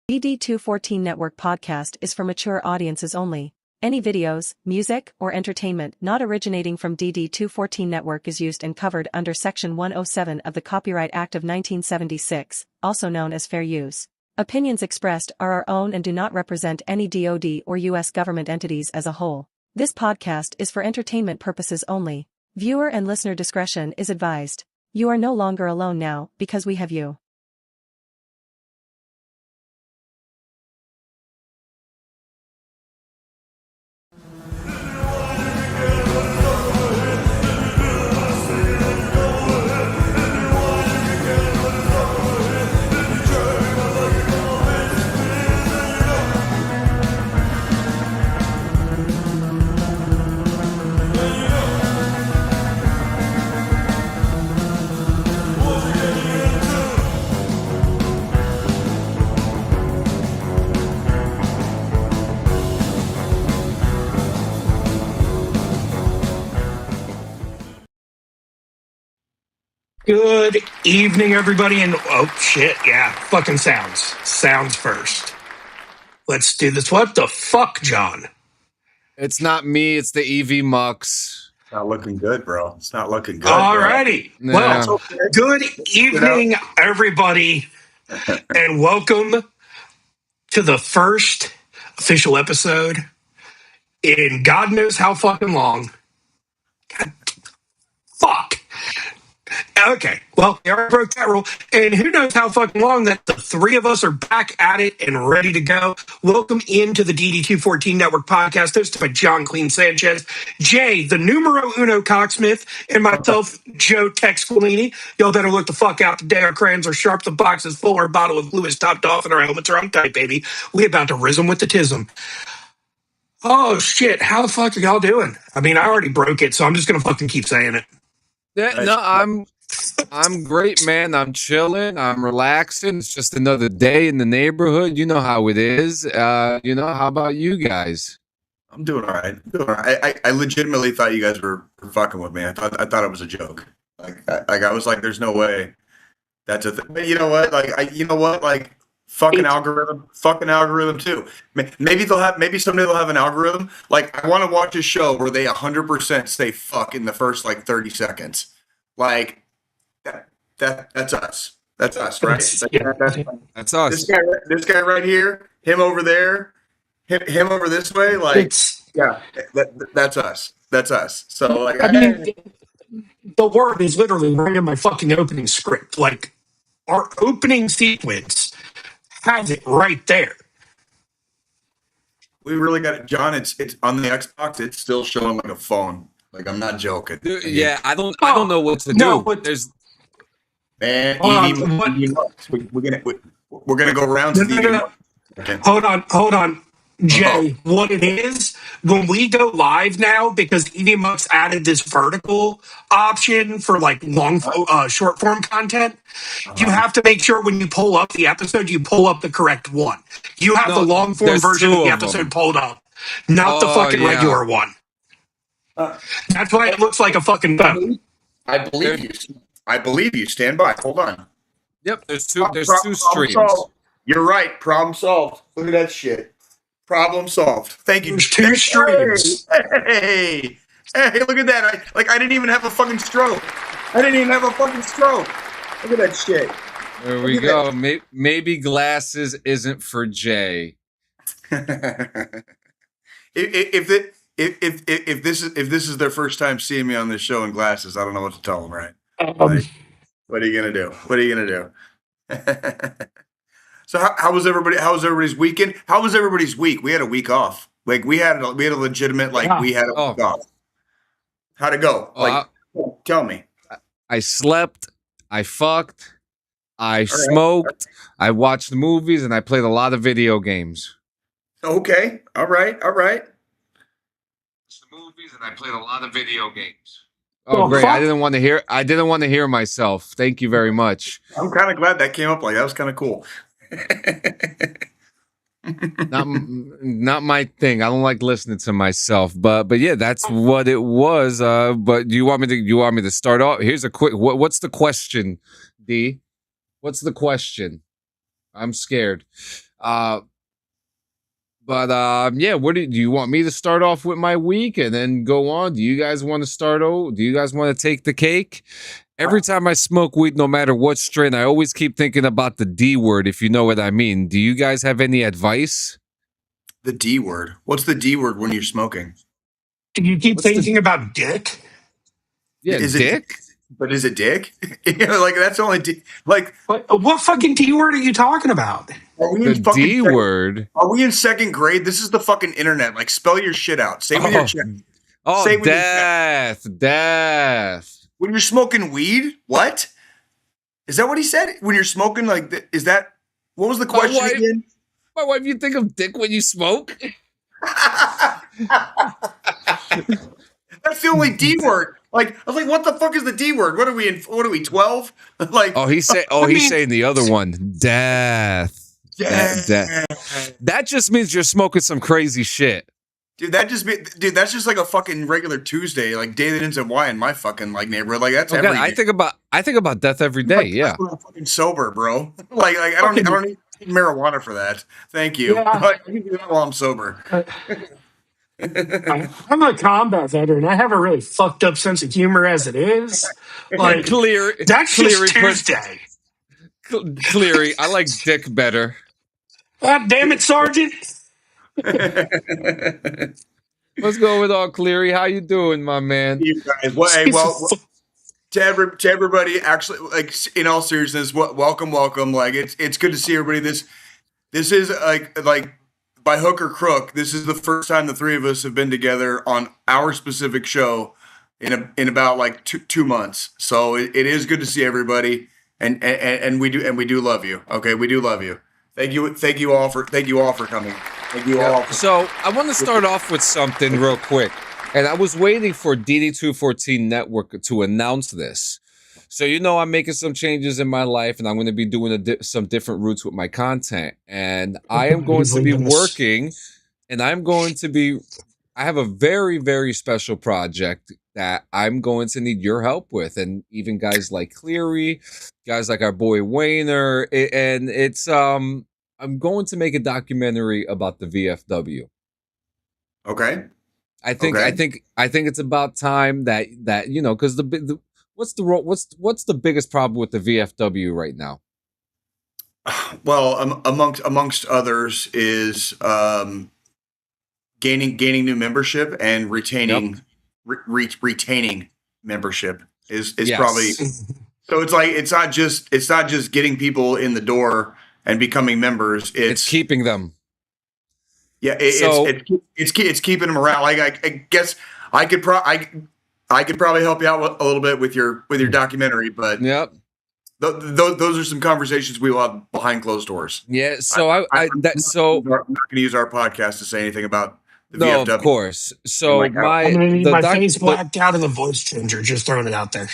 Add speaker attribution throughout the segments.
Speaker 1: DD214 Network podcast is for mature audiences only. Any videos, music, or entertainment not originating from DD214 Network is used and covered under Section 107 of the Copyright Act of 1976, also known as fair use. Opinions expressed are our own and do not represent any DoD or U.S. government entities as a whole. This podcast is for entertainment purposes only. Viewer and listener discretion is advised. You are no longer alone now, because we have you.
Speaker 2: Good evening, everybody, and oh shit, yeah, fucking sounds first. Let's do this. What the fuck, John?
Speaker 3: It's not me, it's the EV Mux.
Speaker 4: Not looking good, bro. It's not looking good.
Speaker 2: Alrighty.
Speaker 3: Bro.
Speaker 2: Well,
Speaker 4: okay.
Speaker 2: Good evening, everybody, and welcome to the first official episode in God knows how fucking long. God, fuck. Okay, well, we already broke that rule, and who knows how fucking long that the three of us are back at it and ready to go. Welcome into the DD214 Network podcast, hosted by John Clean Sanchez, Jay, the numero uno cocksmith, and myself, Joe Tex Squillini. Y'all better look the fuck out today. Our crayons are sharp, the box is full, our bottle of glue is topped off, and our helmets are untight, baby. We about to rism with the tism. Oh, shit, how the fuck are y'all doing? I mean, I already broke it, so I'm just gonna fucking keep saying it.
Speaker 3: Yeah, no, I'm great, man. I'm chilling. I'm relaxing. It's just another day in the neighborhood. You know how it is. How about you guys?
Speaker 4: I'm doing all right. I legitimately thought you guys were fucking with me. I thought it was a joke. I was like, there's no way that's a thing. But you know what? Fucking algorithm too. Maybe someday they'll have an algorithm. Like, I want to watch a show where they 100% say fuck in the first 30 seconds. Like that's us. That's us, right?
Speaker 3: That's us.
Speaker 4: This guy right here, him over there, him over this way. That's us. That's us. So
Speaker 2: I mean, the word is literally right in my fucking opening script. Like, our opening sequence has it right there.
Speaker 4: We really got it, John. It's on the Xbox. It's still showing like a phone. Like, I'm not joking.
Speaker 3: Dude, yeah, I don't know what to do.
Speaker 2: But
Speaker 3: there's
Speaker 4: man. We're gonna go around to the.
Speaker 2: No. Okay. Hold on. Jay, what it is, when we go live now, because EVMux added this vertical option for long short form content, you have to make sure when you pull up the episode, you pull up the correct one. You have the long form version of the episode pulled up, not the fucking regular one. That's why it looks like a fucking phone.
Speaker 4: I believe you. Stand by. Hold on.
Speaker 3: Yep, there's two streams.
Speaker 4: Solved. You're right. Problem solved. Look at that shit. Problem solved. Thank you.
Speaker 2: There's two streams.
Speaker 4: Hey, look at that. I didn't even have a fucking stroke. Look at that shit.
Speaker 3: There we go. Maybe glasses isn't for Jay.
Speaker 4: If this is their first time seeing me on this show in glasses, I don't know what to tell them. Right? What are you gonna do? So how was everybody? How was everybody's weekend? How was everybody's week? We had a week off. Like, we had a legitimate we had a week off. How'd it go? Tell me.
Speaker 3: I slept. I fucked. I smoked. I watched movies, and I played a lot of video games.
Speaker 4: Okay. All right.
Speaker 3: The movies, and I played a lot of video games. Oh, great! I didn't want to hear myself. Thank you very much.
Speaker 4: I'm kind of glad that came up. That was kind of cool.
Speaker 3: Not my thing. I don't like listening to myself, but yeah, that's what it was. But do you want me to start off? Here's a quick. What's the question, D? What's the question? I'm scared. Yeah, what do you want me to start off with my week and then go on? Do you guys want to start? Do you guys want to take the cake? Every time I smoke weed, no matter what strain, I always keep thinking about the D word, if you know what I mean. Do you guys have any advice?
Speaker 4: The D word. What's the D word when you're smoking?
Speaker 2: Do you keep thinking about dick?
Speaker 3: Yeah,
Speaker 4: is
Speaker 3: dick?
Speaker 4: But is it dick? Like that's only like
Speaker 2: What fucking D word are you talking about?
Speaker 4: are we
Speaker 3: The
Speaker 4: in fucking
Speaker 3: D word?
Speaker 4: Are we in second grade? This is the fucking internet. Like spell your shit out. Say with your chest.
Speaker 3: Oh,
Speaker 4: Say with your
Speaker 3: death.
Speaker 4: When you're smoking weed, what? Is that what he said? When you're smoking, like, is that, what was the question again?
Speaker 3: My wife, you think of dick when you smoke?
Speaker 4: That's the only D word. Like, I was like, what the fuck is the D word? What are we 12? Like,
Speaker 3: he's saying the other one. Death. That just means you're smoking some crazy shit.
Speaker 4: Dude, that's just like a fucking regular Tuesday, like day that ends in Y in my fucking like neighborhood. Like that's every day.
Speaker 3: I think about death every day. Yeah,
Speaker 4: I'm fucking sober, bro. Like I don't need marijuana for that. Thank you.
Speaker 2: Yeah.
Speaker 4: I can do that while I'm sober.
Speaker 2: I'm a combat veteran. I have a really fucked up sense of humor as it is. Like that's just Tuesday.
Speaker 3: Cleary, I like dick better.
Speaker 2: God damn it, Sergeant.
Speaker 3: What's going on, Cleary? How you doing, my man?
Speaker 4: You guys, to everybody, actually, like in all seriousness, welcome. Like it's good to see everybody. This is like by hook or crook. This is the first time the three of us have been together on our specific show in about like 2 months. So it is good to see everybody, and we do love you. Okay, we do love you. Thank you all for coming. Thank you all.
Speaker 3: So I want to start off with something real quick, and I was waiting for DD214 Network to announce this. So I'm making some changes in my life, and I'm going to be doing some different routes with my content, and I am going to be working, and I have a very, very special project that I'm going to need your help with, and even guys like Cleary, guys like our boy Wayner, and it's I'm going to make a documentary about the VFW.
Speaker 4: Okay.
Speaker 3: I think it's about time that because what's the biggest problem with the VFW right now?
Speaker 4: Well, amongst others is gaining new membership and retaining retaining membership is probably. So it's like it's not just getting people in the door and becoming members. It's
Speaker 3: keeping them.
Speaker 4: Yeah, it's keeping them around. Like I guess I could probably help you out a little bit with your documentary, but
Speaker 3: yep.
Speaker 4: Those are some conversations we will have behind closed doors.
Speaker 3: Yeah, so I'm not going
Speaker 4: to use our podcast to say anything about the
Speaker 3: VFW.
Speaker 4: VFW.
Speaker 3: Of course. So
Speaker 2: I'm going to need my face blacked out of the voice changer. Just throwing it out there.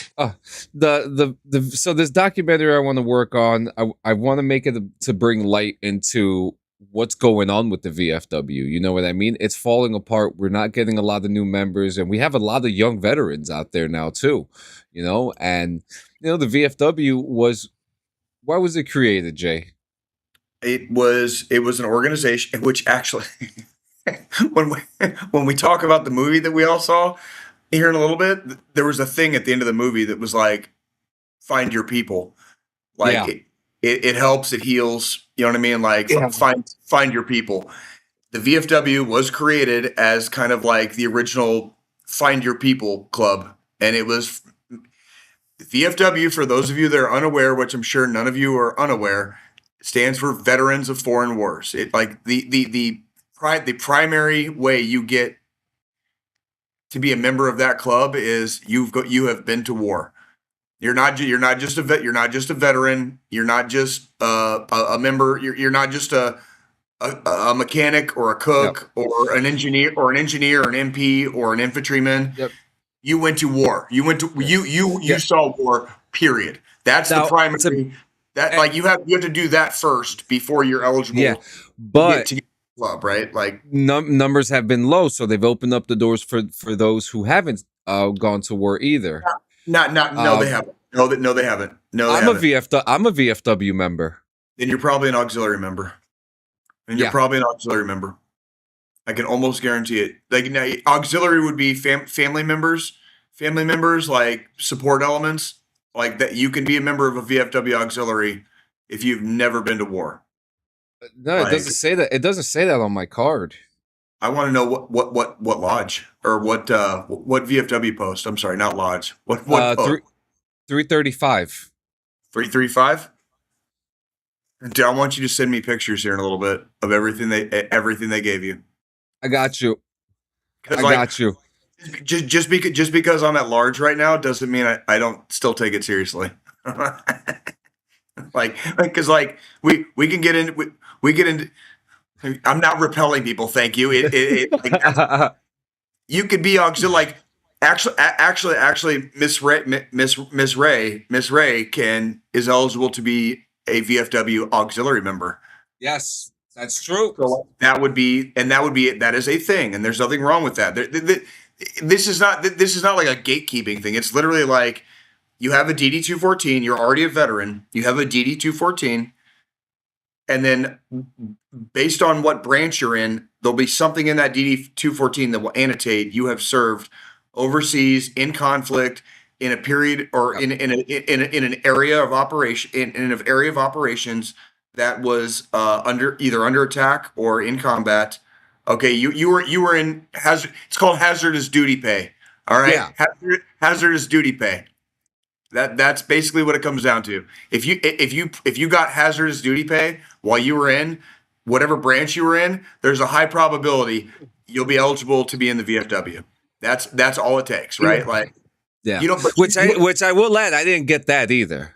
Speaker 3: So this documentary I want to work on, I want to make it to bring light into what's going on with the VFW. You know what I mean? It's falling apart. We're not getting a lot of new members, and we have a lot of young veterans out there now too. And the VFW why was it created, Jay?
Speaker 4: It was an organization which actually when we talk about the movie that we all saw here in a little bit, there was a thing at the end of the movie that was like, find your people. Like it helps, it heals, you know what I mean? Like find your people. The VFW was created as kind of like the original Find Your People club. And it was VFW, for those of you that are unaware, which I'm sure none of you are unaware, stands for Veterans of Foreign Wars. It like the primary way you get to be a member of that club is you have been to war. You're not just a veteran. You're not just a member. You're not just a mechanic or a cook or an engineer or an MP or an infantryman.
Speaker 3: Yep.
Speaker 4: You went to war. You went to you saw war. Period. That's the primary. You have to do that first before you're eligible.
Speaker 3: Yeah, but
Speaker 4: to get to the club, right? Like
Speaker 3: numbers have been low, so they've opened up the doors for those who haven't gone to war either.
Speaker 4: No, they haven't. No, they haven't. No,
Speaker 3: I'm a VFW member.
Speaker 4: Then you're probably an auxiliary member. and you're probably an auxiliary member. I can almost guarantee it. Like now, auxiliary would be family members, like support elements, like that. You can be a member of a VFW auxiliary if you've never been to war.
Speaker 3: No, it doesn't say that. It doesn't say that on my card.
Speaker 4: I want to know what lodge or what VFW post. I'm sorry, not lodge. What
Speaker 3: 335.
Speaker 4: 335. Dude, I want you to send me pictures here in a little bit of everything they gave you.
Speaker 3: I got you. Got you.
Speaker 4: Just because I'm at large right now doesn't mean I don't still take it seriously. Because we can get into we get into. I'm not repelling people. Thank you. You could be auxiliary. Actually, Miss Ray is eligible to be a VFW auxiliary member.
Speaker 3: Yes. That's true.
Speaker 4: So that is a thing, and there's nothing wrong with that. This is not like a gatekeeping thing. It's literally like you have a DD214, you're already a veteran, you have a DD214, and then based on what branch you're in, there'll be something in that DD214 that will annotate you have served overseas in conflict in a period or in an area of operation in an area of operations that was either under attack or in combat. Okay, you were in hazard. It's called hazardous duty pay. All right, yeah. Hazardous duty pay. That's basically what it comes down to. If you got hazardous duty pay while you were in whatever branch you were in, there's a high probability you'll be eligible to be in the VFW. That's all it takes, right? Like,
Speaker 3: yeah. Which I will add, I didn't get that either.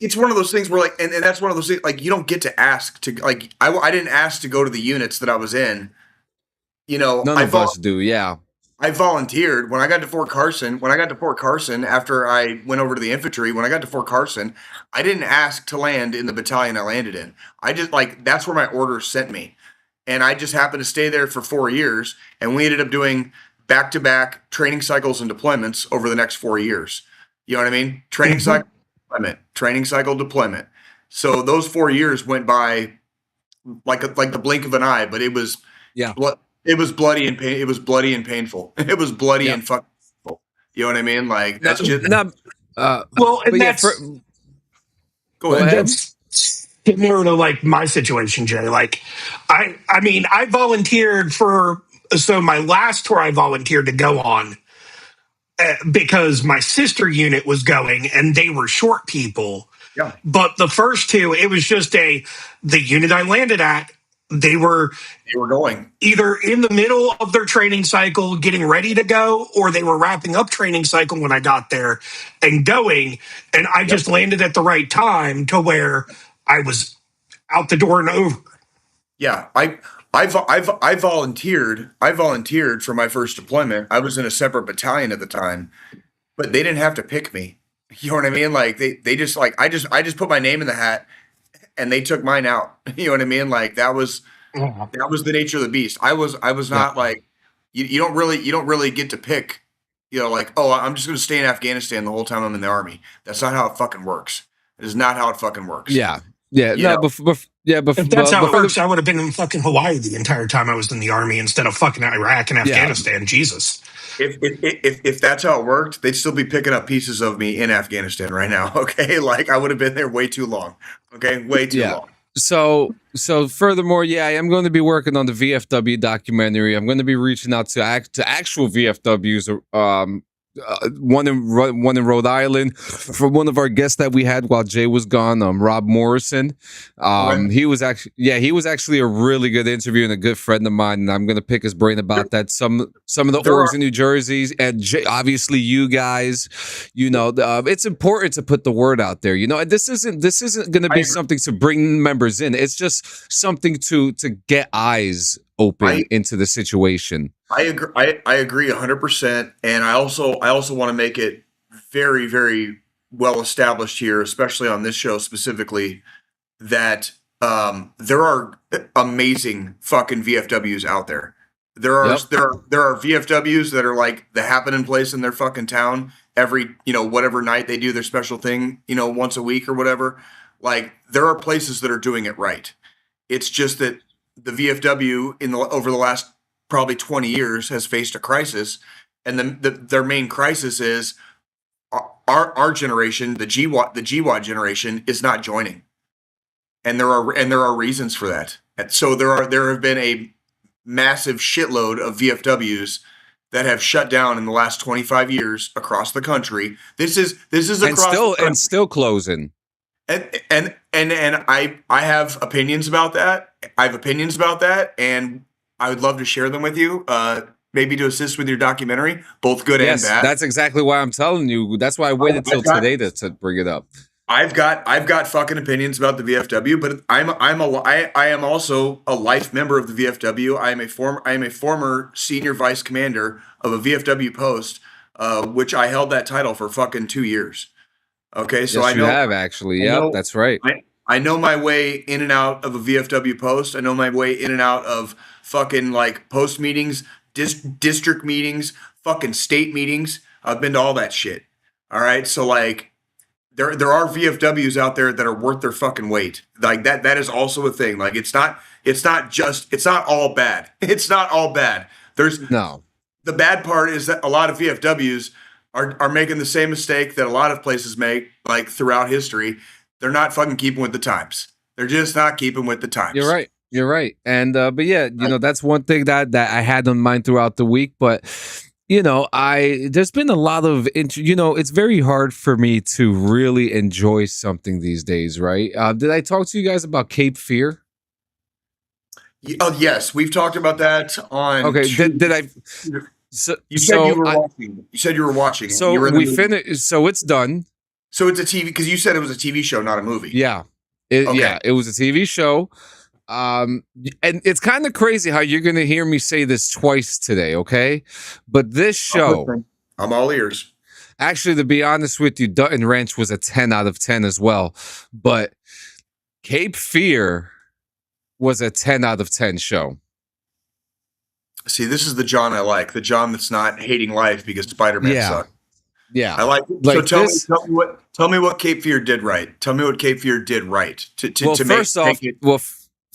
Speaker 3: It's one of those things where and that's one of those things like you don't get to ask to like I didn't ask to go to the units that I was in. None of us do. Yeah.
Speaker 4: I volunteered when I got to Fort Carson. After I went over to the infantry, when I got to Fort Carson, I didn't ask to land in the battalion I landed in. I just that's where my orders sent me. And I just happened to stay there for 4 years, and we ended up doing back-to-back training cycles and deployments over the next 4 years. You know what I mean? Training cycle deployment. So those 4 years went by like the blink of an eye, but it was it was bloody and painful. It was bloody and fucking painful. You know what I mean? Like that's just
Speaker 2: go ahead. That's similar to like my situation, Jay. Like I mean, I volunteered so my last tour I volunteered to go on because my sister unit was going and they were short people.
Speaker 4: Yeah.
Speaker 2: But the first two, it was just the unit I landed at, they were
Speaker 4: going
Speaker 2: either in the middle of their training cycle getting ready to go, or they were wrapping up training cycle when I got there and going. And I just landed at the right time to where I was out the door and over.
Speaker 4: Yeah. I volunteered for my first deployment. I was in a separate battalion at the time, but they didn't have to pick me. You know what I mean? Like they just I just put my name in the hat and they took mine out. You know what I mean? Like that was the nature of the beast. I was not like you don't really get to pick, like, oh, I'm just going to stay in Afghanistan the whole time I'm in the army. That's not how it fucking works. It is not how it fucking works.
Speaker 3: Yeah. Yeah.
Speaker 2: If that's how it works, I would have been in fucking Hawaii the entire time I was in the army instead of fucking Iraq and Afghanistan. Jesus.
Speaker 4: If that's how it worked, they'd still be picking up pieces of me in Afghanistan right now. Okay, like I would have been there way too long. Okay, way too long.
Speaker 3: So furthermore, I am going to be working on the VFW documentary. I'm going to be reaching out to actual VFWs. One in Rhode Island for one of our guests that we had while Jay was gone, Rob Morrison. He was actually a really good interview and a good friend of mine, and I'm going to pick his brain about that. Some of the orgs in New Jersey and obviously you guys, it's important to put the word out there. And this isn't going to be something to bring members in. It's just something to get eyes open into the situation.
Speaker 4: I agree 100%, and I also want to make it very, very well established here, especially on this show specifically, that there are amazing fucking VFWs out there. There are VFWs that are like the happening place in their fucking town every whatever night they do their special thing once a week or whatever. Like there are places that are doing it right. It's just that the VFW over the last probably 20 years has faced a crisis, and their main crisis is our generation, the GWAT generation, is not joining, and there are reasons for that. And so there have been a massive shitload of VFWs that have shut down in the last 25 years across the country. This is across
Speaker 3: and still closing.
Speaker 4: And I have opinions about that. And I would love to share them with you. Maybe to assist with your documentary, both good and bad.
Speaker 3: That's exactly why I'm telling you. That's why I waited till today to bring it up.
Speaker 4: I've got fucking opinions about the VFW, but I am also a life member of the VFW. I am a former senior vice commander of a VFW post, which I held that title for fucking 2 years. Okay, so
Speaker 3: yes,
Speaker 4: I know
Speaker 3: you have actually. Yep, that's right.
Speaker 4: I know my way in and out of a VFW post. I know my way in and out of fucking like post meetings, district meetings, fucking state meetings. I've been to all that shit. All right, so like there are VFWs out there that are worth their fucking weight. Like that is also a thing. Like it's not all bad. It's not all bad. The bad part is that a lot of VFWs are making the same mistake that a lot of places make, like throughout history. They're not fucking keeping with the times. They're just not keeping with the times.
Speaker 3: You're right. And but yeah, that's one thing that I had in mind throughout the week. But there's been a lot of it's very hard for me to really enjoy something these days, right? Did I talk to you guys about Cape Fear?
Speaker 4: Oh yes, we've talked about that on.
Speaker 3: Okay, did I?
Speaker 4: So you said you were watching. You said you were watching.
Speaker 3: So we finished. So it's done.
Speaker 4: So it's a TV, because you said it was a TV show, not a movie.
Speaker 3: Yeah, it was a TV show. And it's kind of crazy how you're going to hear me say this twice today. Okay, but this show,
Speaker 4: I'm all ears.
Speaker 3: Actually, to be honest with you, Dutton Ranch was a 10 out of 10 as well. But Cape Fear was a 10 out of 10 show.
Speaker 4: See, this is the John I like. The John that's not hating life because Spider-Man sucked.
Speaker 3: Yeah.
Speaker 4: I like it.
Speaker 3: Like
Speaker 4: so tell me what Cape Fear did right. Tell me what Cape Fear did right.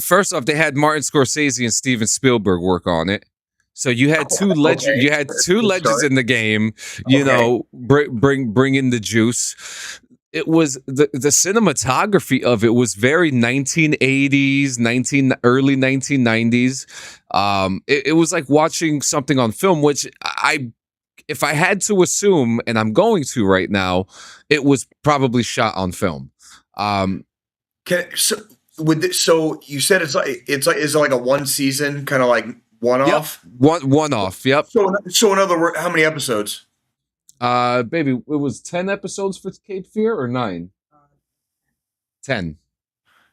Speaker 3: First off, they had Martin Scorsese and Steven Spielberg work on it. So you had two legends. You had two legends in the game. Bring in the juice. It was the cinematography of it was very 1980s, early 1990s. It was like watching something on film, which if I had to assume, and I'm going to right now, it was probably shot on film.
Speaker 4: So you said is it like a one season kind of like one off?
Speaker 3: Yep. One off. Yep.
Speaker 4: So in other words, how many episodes?
Speaker 3: Baby, it was 10 episodes for Cape Fear or 9? 10.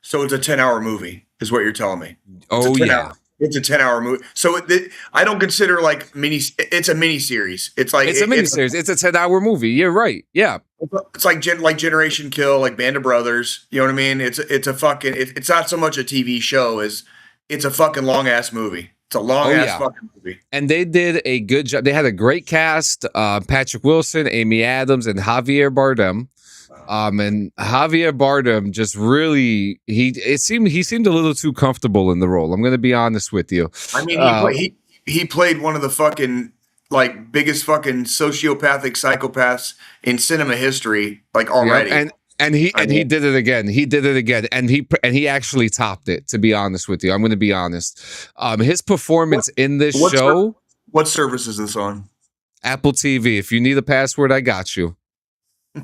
Speaker 4: So it's a 10-hour movie, is what you're telling me.
Speaker 3: Oh yeah.
Speaker 4: It's a 10-hour movie. So I don't consider like it's a mini series. It's like
Speaker 3: it's a mini series. It's a 10-hour movie. You're right. Yeah.
Speaker 4: It's like Generation Kill, like Band of Brothers. You know what I mean? It's a fucking. It's not so much a TV show as it's a fucking long ass movie. It's a long ass fucking movie.
Speaker 3: And they did a good job. They had a great cast: Patrick Wilson, Amy Adams, and Javier Bardem. And Javier Bardem just really he seemed a little too comfortable in the role. I'm going to be honest with you.
Speaker 4: I mean, he played one of the fucking like biggest fucking sociopathic psychopaths in cinema history, like already.
Speaker 3: Yeah, and he did it again. He did it again, and he actually topped it. To be honest with you, I'm going to be honest. His performance in this show.
Speaker 4: What service is this on?
Speaker 3: Apple TV. If you need a password, I got you.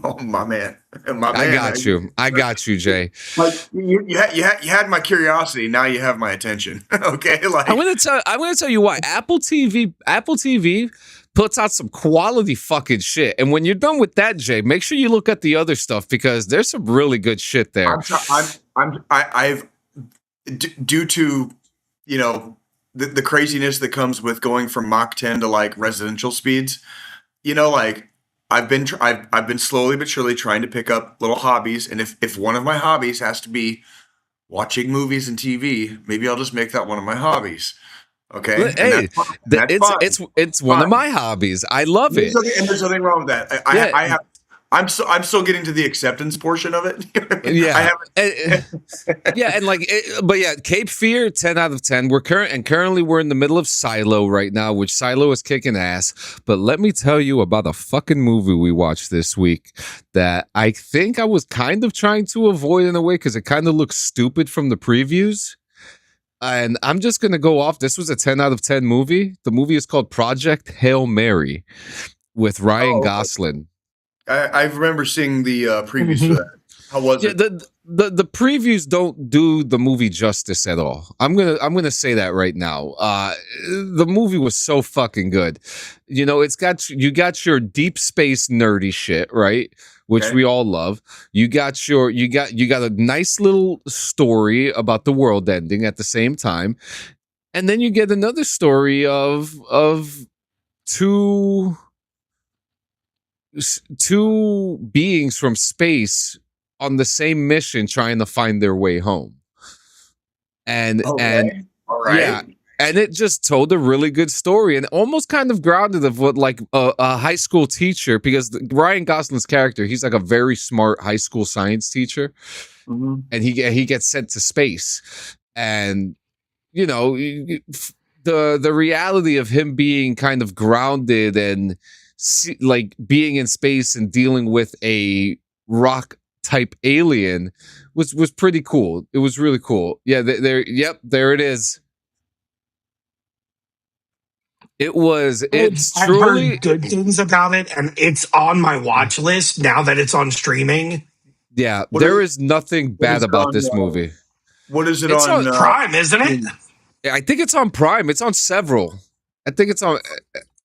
Speaker 4: Oh my man,
Speaker 3: I got you, Jay.
Speaker 4: Like you had my curiosity. Now you have my attention. Okay, like
Speaker 3: I'm gonna tell you why. Apple TV puts out some quality fucking shit. And when you're done with that, Jay, make sure you look at the other stuff because there's some really good shit there.
Speaker 4: I've due to the craziness that comes with going from Mach 10 to like residential speeds. Like. I've been slowly but surely trying to pick up little hobbies, and if one of my hobbies has to be watching movies and TV, maybe I'll just make that one of my hobbies. Okay,
Speaker 3: hey, it's one of my hobbies. I love it.
Speaker 4: And there's nothing wrong with that. I I'm still getting to the acceptance portion of it. You know what I mean? I
Speaker 3: Yeah.
Speaker 4: haven't.
Speaker 3: Yeah, and but yeah, Cape Fear, 10 out of 10. Currently we're in the middle of Silo right now, which Silo is kicking ass. But let me tell you about a fucking movie we watched this week that I think I was kind of trying to avoid in a way because it kind of looks stupid from the previews. And I'm just gonna go off. This was a 10 out of 10 movie. The movie is called Project Hail Mary with Ryan Gosling.
Speaker 4: I remember seeing the previews for that. How was it?
Speaker 3: The previews don't do the movie justice at all. I'm gonna say that right now. The movie was so fucking good. You know, you got your deep space nerdy shit, right? Which we all love. You got a nice little story about the world ending at the same time, and then you get another story of two beings from space on the same mission trying to find their way home. And
Speaker 4: all right.
Speaker 3: Yeah, and it just told a really good story and almost kind of grounded of what like a high school teacher, because Ryan Gosling's character, he's like a very smart high school science teacher.
Speaker 4: Mm-hmm.
Speaker 3: And he gets sent to space, and you know, the reality of him being kind of grounded and like being in space and dealing with a rock type alien was pretty cool. It was really cool. Yeah, there it is. It's
Speaker 2: I've
Speaker 3: truly
Speaker 2: heard good things about it, and it's on my watch list now that it's on streaming.
Speaker 3: Yeah, there is nothing bad about this movie.
Speaker 4: What is it
Speaker 3: It's
Speaker 4: on
Speaker 2: Prime, isn't it?
Speaker 3: I think it's on Prime. It's on several. I think it's on.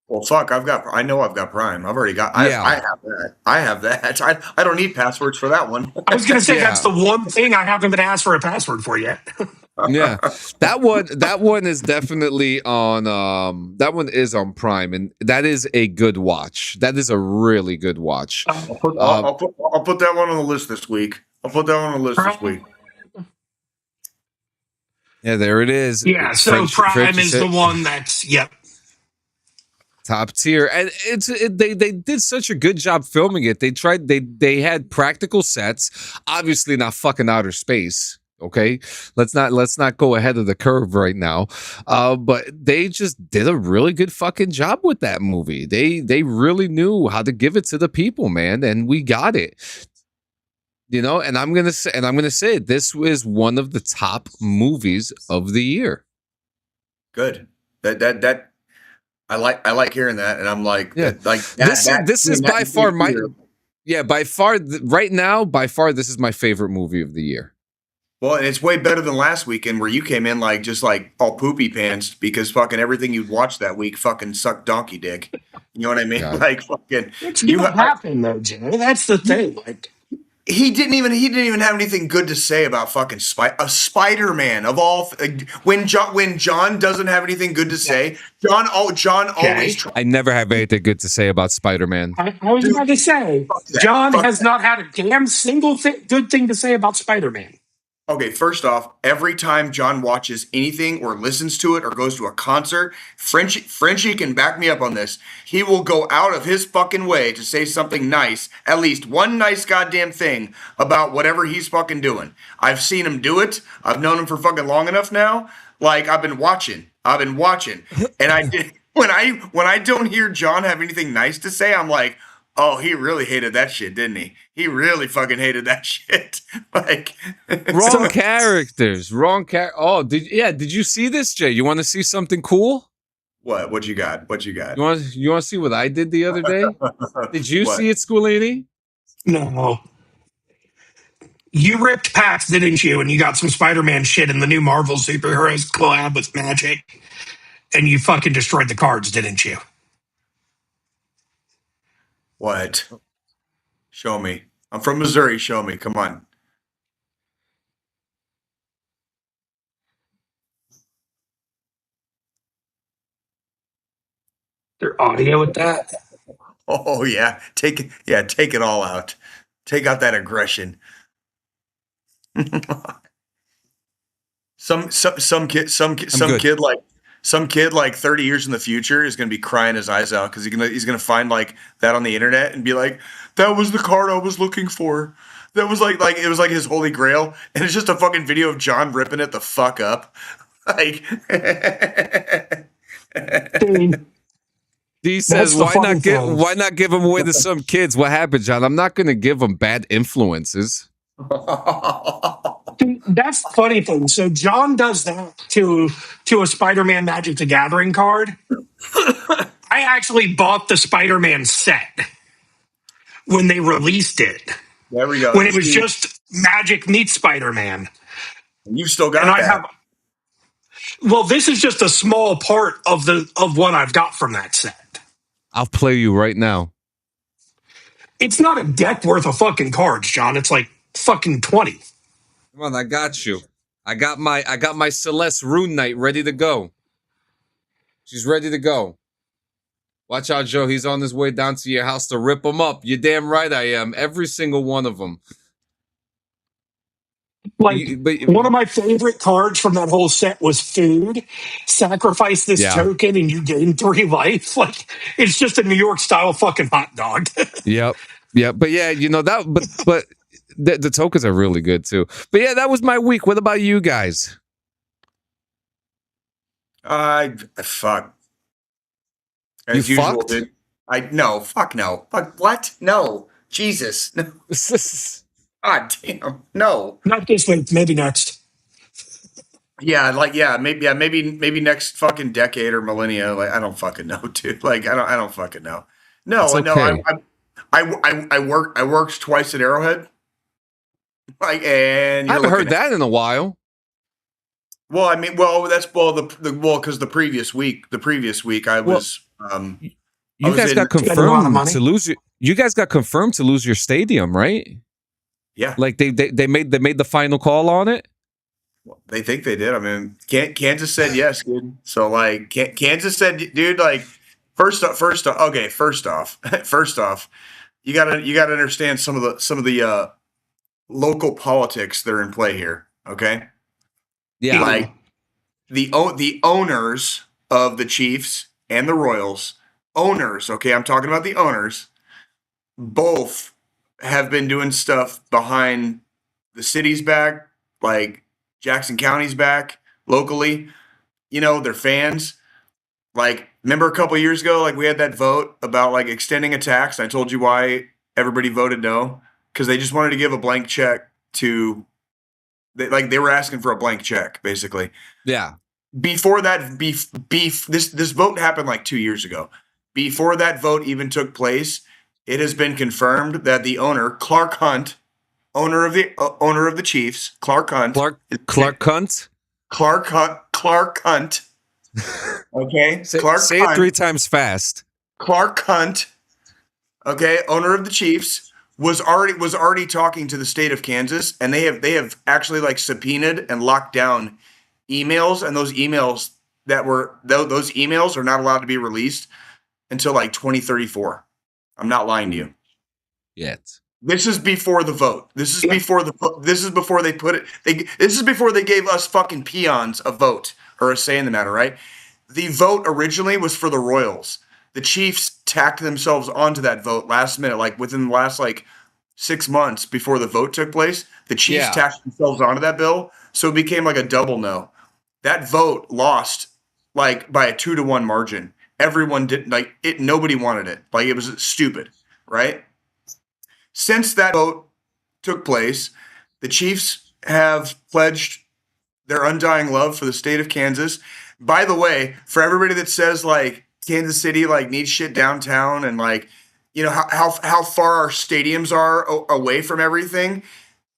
Speaker 4: Well, fuck, I know I've got Prime. I've already got. I have that. I don't need passwords for that one.
Speaker 2: I was going to say that's the one thing I haven't been asked for a password for yet.
Speaker 3: Yeah, that one is definitely on. That one is on Prime, and that is a good watch. That is a really good watch.
Speaker 4: I'll put that one on the list this week.
Speaker 3: Yeah, there it is.
Speaker 2: Yeah, so Prime is the one that's
Speaker 3: top tier, and they did such a good job filming it. They had practical sets, obviously not fucking outer space. Okay, let's not go ahead of the curve right now. But they just did a really good fucking job with that movie. They really knew how to give it to the people, man, and we got it. You know, and I'm gonna say this was one of the top movies of the year.
Speaker 4: Good. That I like hearing that, and I'm like,
Speaker 3: yeah, this is by far my right now this is my favorite movie of the year.
Speaker 4: Well, and it's way better than last weekend where you came in like just like all poopy pants because fucking everything you'd watched that week fucking sucked donkey dick. You know what I mean?
Speaker 3: Yeah.
Speaker 4: Like fucking.
Speaker 2: It's gonna happen though, Jay. That's the thing. Like
Speaker 4: he didn't even have anything good to say about fucking Spider-Man of all. When John doesn't have anything good to say, John always.
Speaker 3: I never have anything good to say about Spider-Man.
Speaker 2: I was about to say, John has not had a damn single good thing to say about Spider-Man.
Speaker 4: Okay, first off, every time John watches anything or listens to it or goes to a concert, Frenchie can back me up on this. He will go out of his fucking way to say something nice, at least one nice goddamn thing about whatever he's fucking doing. I've seen him do it. I've known him for fucking long enough now. Like I've been watching, and I did when I don't hear John have anything nice to say, I'm like, oh, he really hated that shit, didn't he? He really fucking hated that shit. Like
Speaker 3: wrong characters, Oh, did you see this, Jay? You want to see something cool?
Speaker 4: What you got?
Speaker 3: You want to see what I did the other day? Did you see it, Squillini?
Speaker 2: No. You ripped packs, didn't you? And you got some Spider-Man shit in the new Marvel superheroes collab with Magic, and you fucking destroyed the cards, didn't you?
Speaker 4: What? Show me. I'm from Missouri. Show me. Come on.
Speaker 2: Their audio with that.
Speaker 4: Oh yeah. Take it all out. Take out that aggression. some kid like some kid like 30 years in the future is going to be crying his eyes out because he's gonna find like that on the internet and be like, that was the card I was looking for. That was like it was like his holy grail, and it's just a fucking video of John ripping it the fuck up. Like,
Speaker 2: Dude,
Speaker 3: D says,
Speaker 2: That's the
Speaker 3: why
Speaker 2: funny
Speaker 3: not
Speaker 2: thing.
Speaker 3: give them away to some kids? What happened, John? I'm not going to give them bad influences.
Speaker 2: dude, that's the funny thing. So John does that to a Spider-Man Magic the Gathering card. I actually bought the Spider-Man set when they released it.
Speaker 4: there we go.
Speaker 2: When it was just Magic meets Spider-Man.
Speaker 4: You still got
Speaker 2: And I
Speaker 4: that.
Speaker 2: have well, this is just a small part of what I've got from that set.
Speaker 3: I'll play you right now.
Speaker 2: It's not a deck worth of fucking cards, John. It's like fucking 20.
Speaker 3: Come on, I got you. I got my Celeste Rune Knight ready to go. She's ready to go. Watch out, Joe. He's on his way down to your house to rip them up. You're damn right I am. Every single one of them.
Speaker 2: Like, one of my favorite cards from that whole set was food. Sacrifice this token and you gain 3 life. Like, it's just a New York style fucking hot dog.
Speaker 3: Yep. But yeah, you know that. But the tokens are really good too. But yeah, that was my week. What about you guys?
Speaker 4: Fuck. As
Speaker 3: You
Speaker 4: usual,
Speaker 3: fucked?
Speaker 4: dude. No. Fuck no. Fuck what? No. Jesus. No. God damn. No.
Speaker 2: Not this week, maybe next.
Speaker 4: Yeah, maybe next fucking decade or millennia. Like, I don't fucking know, dude. Like, I don't fucking know. No,
Speaker 3: It's
Speaker 4: no.
Speaker 3: okay.
Speaker 4: I worked twice at Arrowhead. Like, and
Speaker 3: I haven't heard that in a while.
Speaker 4: Well, I mean, because the previous week I was
Speaker 3: You guys got confirmed to lose. You guys got confirmed to lose your stadium, right?
Speaker 4: Yeah.
Speaker 3: Like they made the final call on it.
Speaker 4: They think they did. I mean, Kansas said yes, dude. So like, Kansas said, dude, like, first off, you gotta understand some of the local politics that are in play here. Okay.
Speaker 3: Yeah.
Speaker 4: Like the owners of the Chiefs and the Royals, okay, I'm talking about the owners, both have been doing stuff behind the city's back, like Jackson County's back, locally. You know, their fans. Like, remember a couple years ago, like we had that vote about like extending a tax. I told you why everybody voted no, because they just wanted to give a blank check to. They were asking for a blank check, basically.
Speaker 3: Yeah.
Speaker 4: Before that, this vote happened like 2 years ago. Before that vote even took place, it has been confirmed that the owner, Clark Hunt, owner of the Chiefs, Clark Hunt. Okay,
Speaker 3: say it 3 times fast.
Speaker 4: Clark Hunt, okay, owner of the Chiefs, was already talking to the state of Kansas, and they have actually like subpoenaed and locked down emails, and those emails are not allowed to be released until like 2034. I'm not lying to you.
Speaker 3: Yet.
Speaker 4: This is before the vote. This is before they put it. This is before they gave us fucking peons a vote or a say in the matter, right? The vote originally was for the Royals. The Chiefs tacked themselves onto that vote last minute, like within the last like 6 months before the vote took place. The Chiefs tacked themselves onto that bill, so it became like a double no. That vote lost like by a 2-1 margin. Everyone didn't like it. Nobody wanted it. Like, it was stupid, right? Since that vote took place, the Chiefs have pledged their undying love for the state of Kansas. By the way, for everybody that says like Kansas City like needs shit downtown and like, you know, how far our stadiums are away from everything,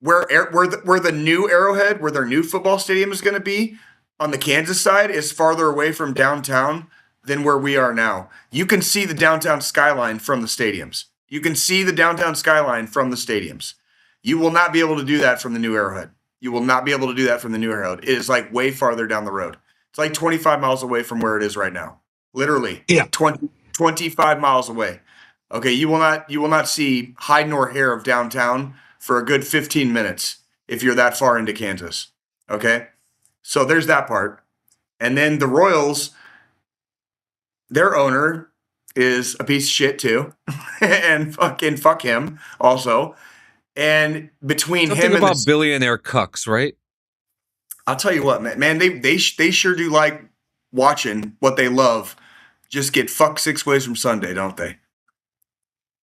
Speaker 4: where the new Arrowhead, where their new football stadium is going to be on the Kansas side, is farther away from downtown than where we are now. You can see the downtown skyline from the stadiums. You can see the downtown skyline from the stadiums. You will not be able to do that from the new Arrowhead. You will not be able to do that from the new Arrowhead. It is like way farther down the road. It's like 25 miles away from where it is right now. Literally.
Speaker 2: Yeah.
Speaker 4: 25 miles away. Okay, you will not see hide nor hair of downtown for a good 15 minutes if you're that far into Kansas. Okay? So there's that part. And then the Royals, their owner is a piece of shit too, and fucking fuck him also. And between
Speaker 3: Something
Speaker 4: him
Speaker 3: about
Speaker 4: and
Speaker 3: billionaire cucks, right?
Speaker 4: I'll tell you what, man, they sure do like watching what they love just get fucked 6 ways from Sunday, don't they?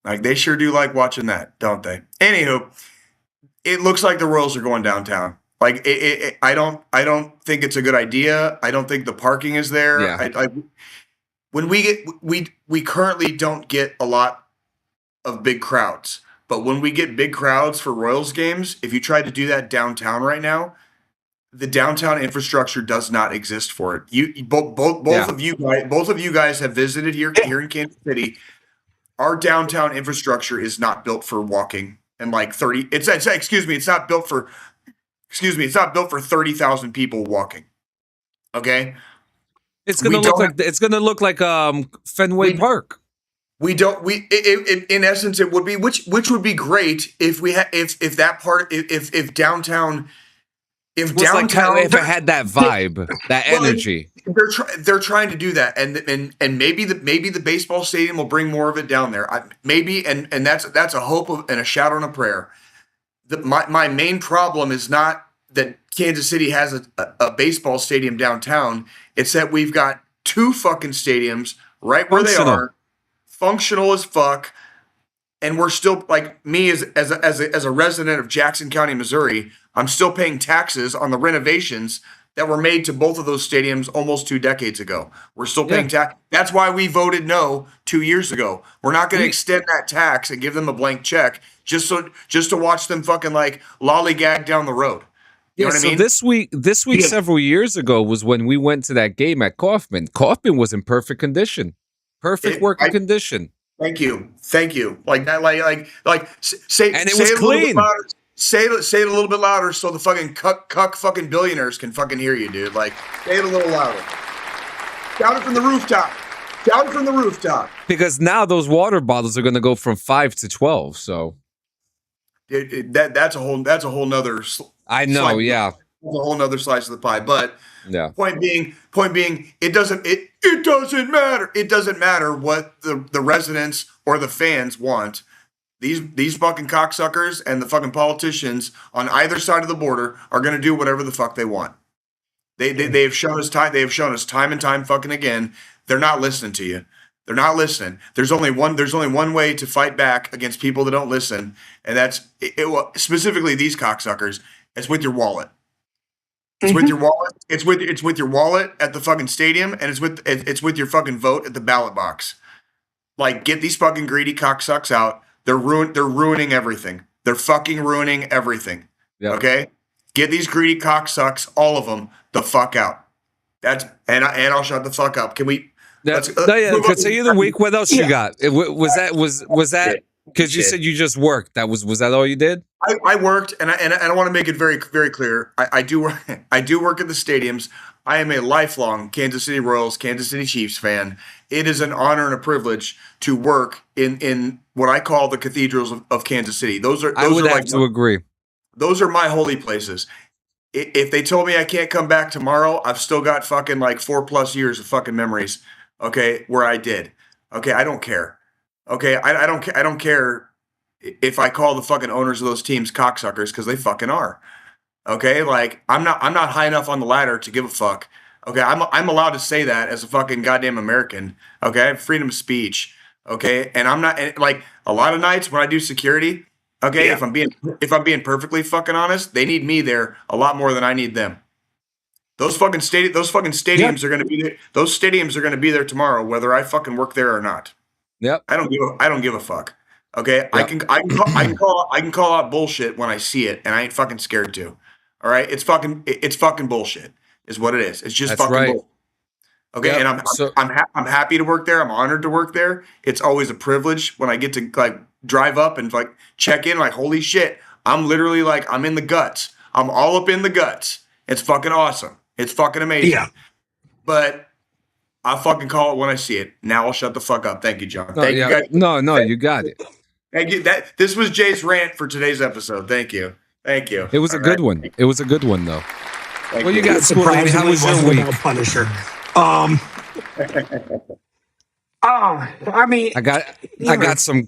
Speaker 4: Like, they sure do like watching that, don't they? Anywho, it looks like the Royals are going downtown. Like, I don't think it's a good idea. I don't think the parking is there.
Speaker 3: Yeah.
Speaker 4: When we currently don't get a lot of big crowds, but when we get big crowds for Royals games, if you try to do that downtown right now, the downtown infrastructure does not exist for it. Both of you guys have visited here in Kansas City. Our downtown infrastructure is not built for walking and like 30. It's not built for 30,000 people walking. Okay.
Speaker 3: It's gonna look like Fenway Park.
Speaker 4: In essence, it would be, which would be great if downtown, if
Speaker 3: it had that vibe, that energy.
Speaker 4: They're trying to do that, and maybe the baseball stadium will bring more of it down there. And that's a hope and a shout and a prayer. My main problem is not that Kansas City has a baseball stadium downtown. It's that we've got 2 fucking stadiums right where they are, functional as fuck, and we're still, like, me as a resident of Jackson County, Missouri, I'm still paying taxes on the renovations that were made to both of those stadiums almost 2 decades ago. We're still paying tax. That's why we voted no 2 years ago. We're not going to extend that tax and give them a blank check just to watch them fucking like lollygag down the road. You know what I mean?
Speaker 3: This week, several years ago was when we went to that game at Kaufman. Kaufman was in perfect condition, working condition.
Speaker 4: Thank you. Like that, like say,
Speaker 3: and it
Speaker 4: say
Speaker 3: was
Speaker 4: it
Speaker 3: clean.
Speaker 4: Say it a little bit louder so the fucking cuck fucking billionaires can fucking hear you, dude. Like, say it a little louder. Shout it from the rooftop. Shout it from the rooftop.
Speaker 3: Because now those water bottles are going to go from 5 to 12. So
Speaker 4: that's a whole nother.
Speaker 3: I know,
Speaker 4: slice,
Speaker 3: yeah.
Speaker 4: That's a whole nother slice of the pie. But
Speaker 3: yeah.
Speaker 4: Point being, it doesn't matter. It doesn't matter what the residents or the fans want. These fucking cocksuckers and the fucking politicians on either side of the border are going to do whatever the fuck they want. They have shown us time. They have shown us time and time fucking again. They're not listening to you. They're not listening. There's only one way to fight back against people that don't listen, and that's specifically these cocksuckers. It's with your wallet. It's with your wallet. It's with your wallet at the fucking stadium, and it's with your fucking vote at the ballot box. Like, get these fucking greedy cocksucks out. They're ruining everything. They're fucking ruining everything. Yep. Okay? Get these greedy cocksucks, all of them, the fuck out. And I'll shut the fuck up. Can we?
Speaker 3: Continue the week. What else you got? Was that because you said you just worked? Was that all you did?
Speaker 4: I worked, and I want to make it very, very clear. I do work at the stadiums. I am a lifelong Kansas City Royals, Kansas City Chiefs fan. It is an honor and a privilege to work in what I call the cathedrals of Kansas City. I would have to
Speaker 3: agree.
Speaker 4: Those are my holy places. If they told me I can't come back tomorrow, I've still got fucking like 4+ years of fucking memories. Okay, where I did. Okay, I don't care. Okay, I don't care if I call the fucking owners of those teams cocksuckers, because they fucking are. Okay, like I'm not high enough on the ladder to give a fuck. Okay, I'm allowed to say that as a fucking goddamn American. Okay, I have freedom of speech. Okay, and I'm not, like, a lot of nights when I do security. Okay, yeah. if I'm being perfectly fucking honest, they need me there a lot more than I need them. Those fucking stadiums are going to be there. Those stadiums are going to be there tomorrow, whether I fucking work there or not.
Speaker 3: Yep.
Speaker 4: I don't give a fuck. Okay, yep. I can call out bullshit when I see it, and I ain't fucking scared to. All right, it's fucking bullshit, is what it is. It's just fucking bullshit. Okay, yep. And I'm happy to work there. I'm honored to work there. It's always a privilege when I get to like drive up and like check in. Like, holy shit, I'm literally like, I'm in the guts. I'm all up in the guts. It's fucking awesome. It's fucking amazing. Yeah. But I'll fucking call it when I see it. Now I'll shut the fuck up. Thank you, John. Thank you, guys.
Speaker 3: No, you got it.
Speaker 4: Thank you. This was Jay's rant for today's episode. Thank you.
Speaker 3: It was a good one. It was a good one, though. What you got, Squillini? How was your week?
Speaker 2: Punisher. I mean,
Speaker 3: I got some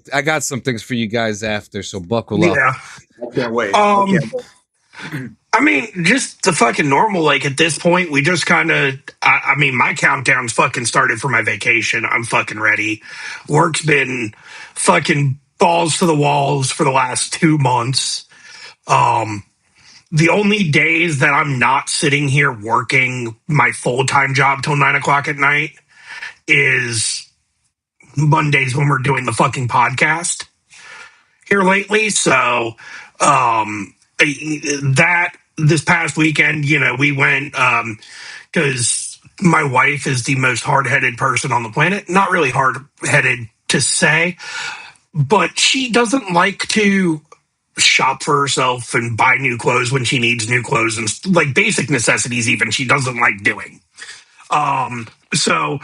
Speaker 3: things for you guys after, so buckle up.
Speaker 2: yeah.
Speaker 4: I can't wait.
Speaker 2: I mean, just the fucking normal. Like at this point, we just kind of. I mean, my countdown's fucking started for my vacation. I'm fucking ready. Work's been fucking balls to the walls for the last 2 months. The only days that I'm not sitting here working my full-time job till 9 o'clock at night is Mondays when we're doing the fucking podcast here lately. So that this past weekend, we went because my wife is the most hard-headed person on the planet. Not really hard-headed to say, but she doesn't like to shop for herself and buy new clothes when she needs new clothes, and like basic necessities even she doesn't like doing. So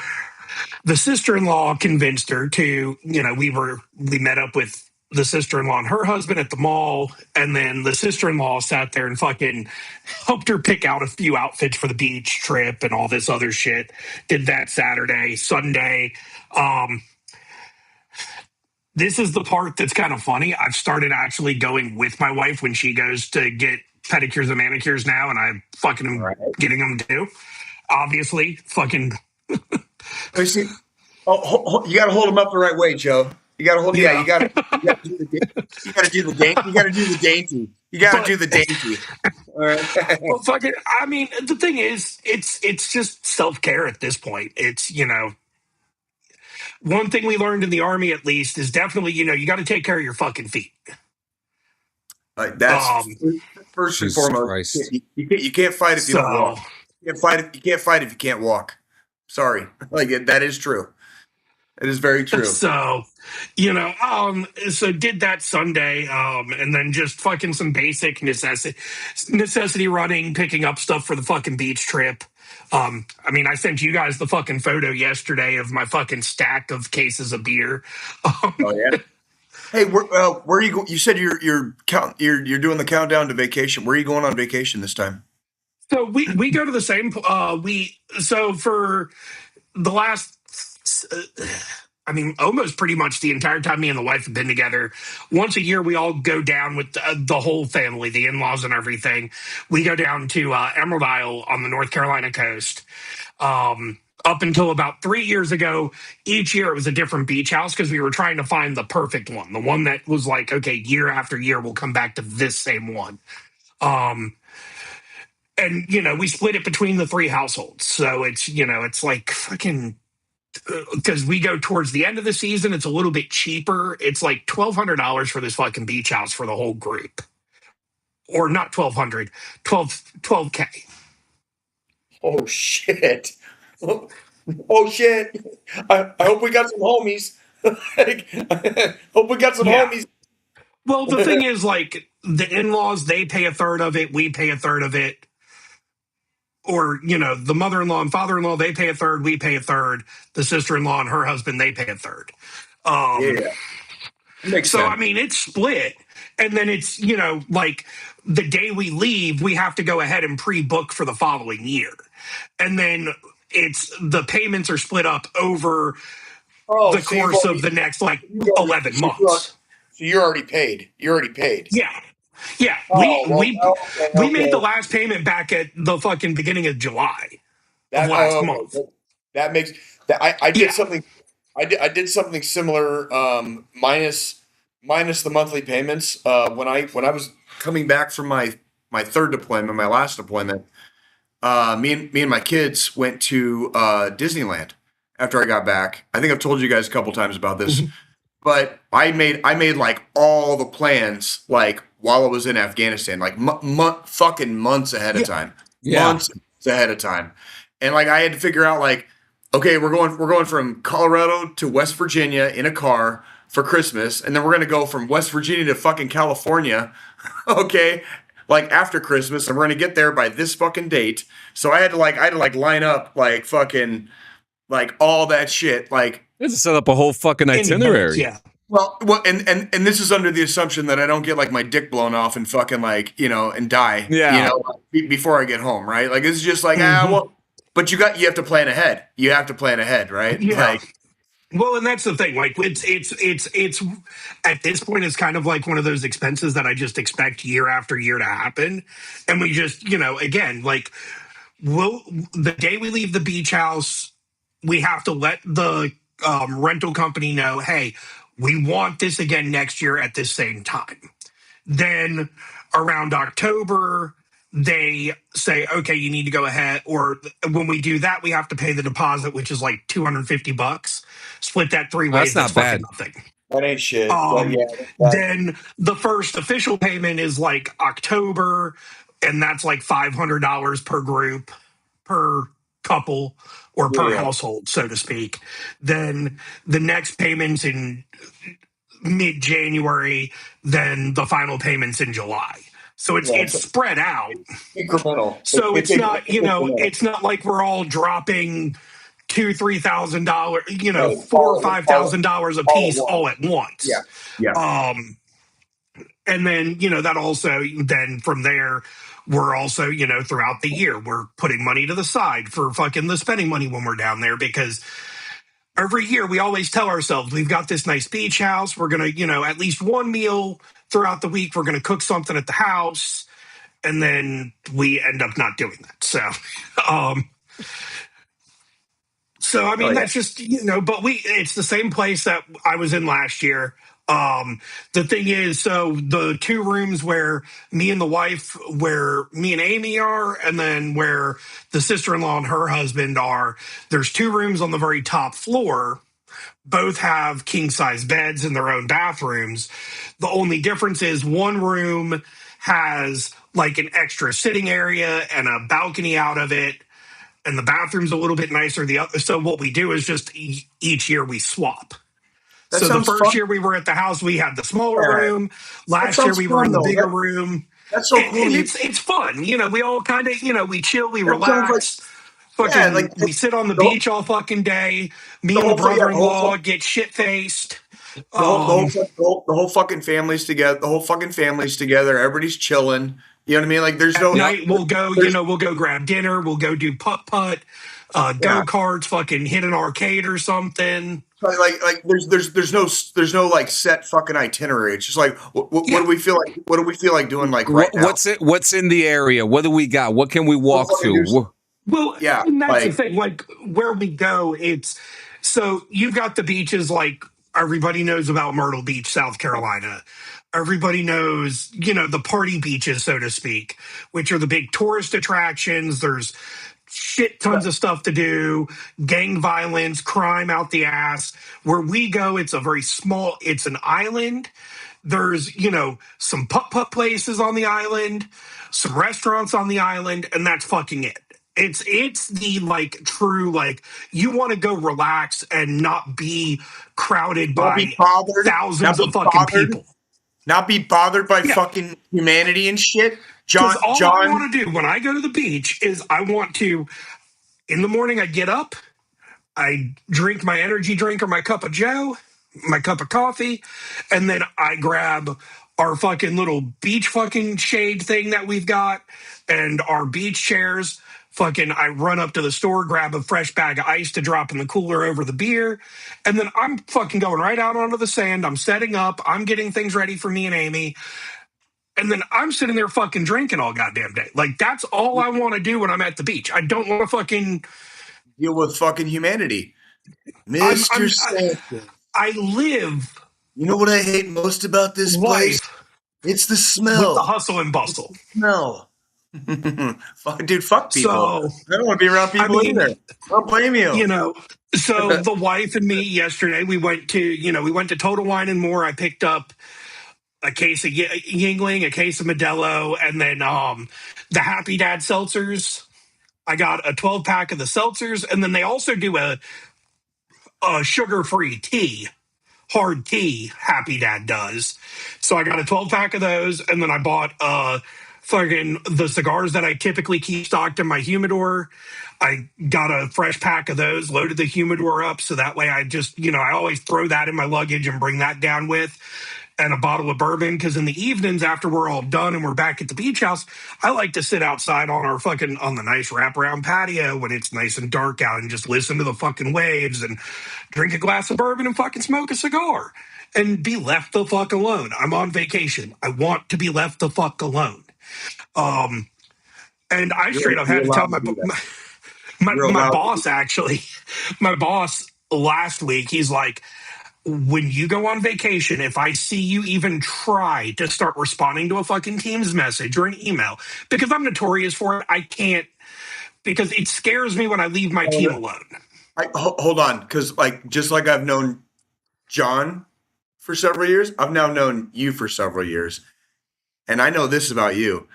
Speaker 2: the sister-in-law convinced her to, we met up with the sister-in-law and her husband at the mall, and then the sister-in-law sat there and fucking helped her pick out a few outfits for the beach trip and all this other shit. Did that Saturday. Sunday, this is the part that's kind of funny. I've started actually going with my wife when she goes to get pedicures and manicures now, and I fucking am getting them too. Obviously, fucking.
Speaker 4: You got to hold them up the right way, Joe. You got to hold. Yeah, you got to do the dainty. You got to do the dainty. You got to do the dainty. All right.
Speaker 2: Well, fucking. I mean, the thing is, it's just self-care at this point. It's one thing we learned in the Army, at least, is definitely, you got to take care of your fucking feet.
Speaker 4: Like that's first and foremost. You can't fight if you don't walk. You can't fight if you can't walk. Sorry, like that is true. It is very true.
Speaker 2: So, so did that Sunday, and then just fucking some basic necessity running, picking up stuff for the fucking beach trip. I mean, I sent you guys the fucking photo yesterday of my fucking stack of cases of beer.
Speaker 4: Oh yeah. Hey, where are you? You said you're doing the countdown to vacation. Where are you going on vacation this time?
Speaker 2: So we go to the same. So for the last. I mean, almost pretty much the entire time me and the wife have been together. Once a year, we all go down with the whole family, the in-laws and everything. We go down to Emerald Isle on the North Carolina coast. Up until about 3 years ago, each year it was a different beach house because we were trying to find the perfect one, the one that was like, okay, year after year, we'll come back to this same one. And, we split it between the 3 households. So it's like fucking... because we go towards the end of the season, it's a little bit cheaper. It's like $1,200 for this fucking beach house for the whole group. Or not 1,200, 12K.
Speaker 4: Oh, shit. Oh, shit. I hope we got some homies. Hope we got some homies.
Speaker 2: Well, the thing is, like, the in-laws, they pay a third of it. We pay a third of it. Or, the mother-in-law and father-in-law, they pay a third, we pay a third. The sister-in-law and her husband, they pay a third.
Speaker 4: Makes sense.
Speaker 2: I mean, it's split. And then it's, like the day we leave, we have to go ahead and pre-book for the following year. And then the payments are split up over the course of the next, 11 months.
Speaker 4: So you're already paid.
Speaker 2: Yeah. Yeah, we made the last payment back at the fucking beginning of July of last month.
Speaker 4: That makes that I did something. I did something similar, minus the monthly payments. When I was coming back from my third deployment, my last deployment, me and my kids went to Disneyland after I got back. I think I've told you guys a couple times about this. But I made like all the plans like while I was in Afghanistan, like fucking months ahead of time, months ahead of time, and like I had to figure out like, okay, we're going from Colorado to West Virginia in a car for Christmas, and then we're gonna go from West Virginia to fucking California, okay, like after Christmas, and we're gonna get there by this fucking date. So I had to line up like fucking like all that shit like.
Speaker 3: It's set up a whole fucking itinerary.
Speaker 2: Yeah.
Speaker 4: Well, and this is under the assumption that I don't get like my dick blown off and fucking like, and die,
Speaker 3: Yeah.
Speaker 4: before I get home, right? Like it's just like,
Speaker 2: Mhm.
Speaker 4: well, but you have to plan ahead. You have to plan ahead, right?
Speaker 2: Yeah.
Speaker 4: Like,
Speaker 2: Well, and that's the thing. Like, it's at this point, it's kind of like one of those expenses that I just expect year after year to happen, and we just, again, like, the day we leave the beach house, we have to let the rental company know, hey, we want this again next year at this same time. Then around October, they say, okay, you need to go ahead. Or when we do that, we have to pay the deposit, which is like $250. Split that three
Speaker 3: That's
Speaker 2: ways. That's
Speaker 3: not
Speaker 2: fucking
Speaker 3: bad.
Speaker 2: nothing.
Speaker 4: that ain't shit. Yeah,
Speaker 2: Then the first official payment is like October, and that's like $500 per group, per couple, or per
Speaker 4: yeah.
Speaker 2: household, so to speak. Then the next payment's in mid-January, then the final payments in July. So it's spread out.
Speaker 4: Incremental.
Speaker 2: So it's not,
Speaker 4: incremental.
Speaker 2: it's not like we're all dropping $2,000-$3,000,
Speaker 4: Right.
Speaker 2: $4,000 or $5,000 a piece all at once.
Speaker 4: Yeah.
Speaker 2: And then, that also, then from there, we're also, throughout the year, we're putting money to the side for fucking the spending money when we're down there, because every year we always tell ourselves we've got this nice beach house. We're going to, at least one meal throughout the week, we're going to cook something at the house. And then we end up not doing that. So I mean, that's just, but it's the same place that I was in last year. The thing is, so the two rooms where me and the wife, where me and Amy are, and then where the sister-in-law and her husband are, there's two rooms on the very top floor. Both have king-size beds in their own bathrooms. The only difference is one room has like an extra sitting area and a balcony out of it, and the bathroom's a little bit nicer. So what we do is just each year we swap.
Speaker 4: That
Speaker 2: So the
Speaker 4: sounds
Speaker 2: first
Speaker 4: fun.
Speaker 2: year we were at the house, we had the smaller
Speaker 4: Yeah.
Speaker 2: room. Last year we were in the bigger room.
Speaker 4: That's so cool.
Speaker 2: And it's fun. We all kind of, we chill, we
Speaker 4: That sounds like-
Speaker 2: relax. Fucking, we sit on the beach all fucking day. Me and the brother-in-law get shit-faced.
Speaker 4: The whole fucking family's together. The whole fucking family's together. Everybody's chilling. You know what I mean? Like there's
Speaker 2: At night we'll go, we'll go grab dinner. We'll go do putt-putt, go-karts, fucking hit an arcade or something.
Speaker 4: Like there's no like set fucking itinerary. It's just like what do we feel like? What do we feel like doing? Like right now?
Speaker 3: What's in the area? What do we got? What can we walk to?
Speaker 2: Well, yeah, and that's the thing. Like where we go, so you've got the beaches. Like everybody knows about Myrtle Beach, South Carolina. Everybody knows, the party beaches, so to speak, which are the big tourist attractions. There's shit tons of stuff to do, gang violence, crime out the ass. Where we go, it's it's an island. There's, some putt-putt places on the island, some restaurants on the island, and that's fucking it. It's the like true, like you want to go relax and not be crowded by thousands of fucking people.
Speaker 4: Not be bothered by fucking humanity and shit. John,
Speaker 2: I want to do when I go to the beach is I want to, in the morning, I get up, I drink my energy drink or my cup of joe, my cup of coffee, and then I grab our fucking little beach fucking shade thing that we've got and our beach chairs. Fucking, I run up to the store, grab a fresh bag of ice to drop in the cooler over the beer. And then I'm fucking going right out onto the sand. I'm setting up. I'm getting things ready for me and Amy. And then I'm sitting there fucking drinking all goddamn day. Like, that's all I want to do when I'm at the beach. I don't want to fucking
Speaker 4: deal with fucking humanity. Mr. Sanchez.
Speaker 2: I live.
Speaker 4: You know what I hate most about this place? It's the smell.
Speaker 2: With the hustle and bustle.
Speaker 4: Smell. Dude, fuck people.
Speaker 2: So,
Speaker 4: I don't want to be around people either. I don't blame you.
Speaker 2: So the wife and me yesterday, we went to Total Wine and More. I picked up a case of Yingling, a case of Modelo, and then the Happy Dad seltzers. I got a 12-pack of the seltzers, and then they also do a sugar-free tea, hard tea, Happy Dad does. So I got a 12-pack of those, and then I bought a fucking the cigars that I typically keep stocked in my humidor. I got a fresh pack of those, loaded the humidor up, so that way I just, I always throw that in my luggage and bring that down with, and a bottle of bourbon, because in the evenings after we're all done and we're back at the beach house, I like to sit outside on the nice wraparound patio when it's nice and dark out and just listen to the fucking waves and drink a glass of bourbon and fucking smoke a cigar and be left the fuck alone. I'm on vacation. I want to be left the fuck alone. And I straight up had to tell my boss, actually, my boss last week, he's like, when you go on vacation, if I see you even try to start responding to a fucking Teams message or an email, because I'm notorious for it, I can't, because it scares me when I leave my team alone.
Speaker 4: Hold on, because just like I've known John for several years, I've now known you for several years. And I know this about you.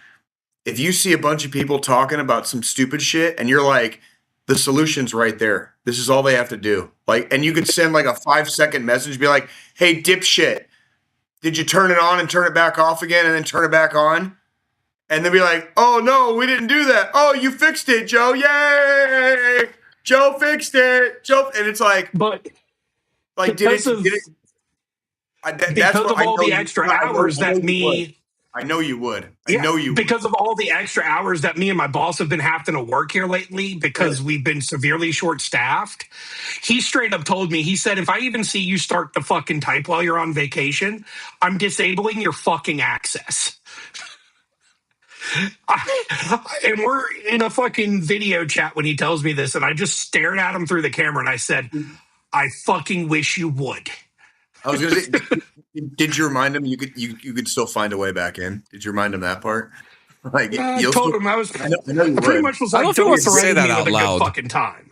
Speaker 4: If you see a bunch of people talking about some stupid shit and you're like, the solution's right there. This is all they have to do. And you could send a 5-second message, be like, hey, dipshit, did you turn it on and turn it back off again and then turn it back on? And then be like, oh, no, we didn't do that. Oh, you fixed it, Joe. Yay. Joe fixed it. Joe. And it's
Speaker 2: but
Speaker 4: because of
Speaker 2: all the extra hours that me...
Speaker 4: I know you would.
Speaker 2: Because of all the extra hours that me and my boss have been having to work here lately, because we've been severely short-staffed. He straight up told me, he said, if I even see you start to fucking type while you're on vacation, I'm disabling your fucking access. And we're in a fucking video chat when he tells me this, and I just stared at him through the camera and I said, I fucking wish you would.
Speaker 4: I was going to say, did you remind him you could still find a way back in? Did you remind him that part?
Speaker 2: I told him I was. I pretty much was
Speaker 3: like,
Speaker 2: don't
Speaker 3: say that out loud.
Speaker 2: Fucking time.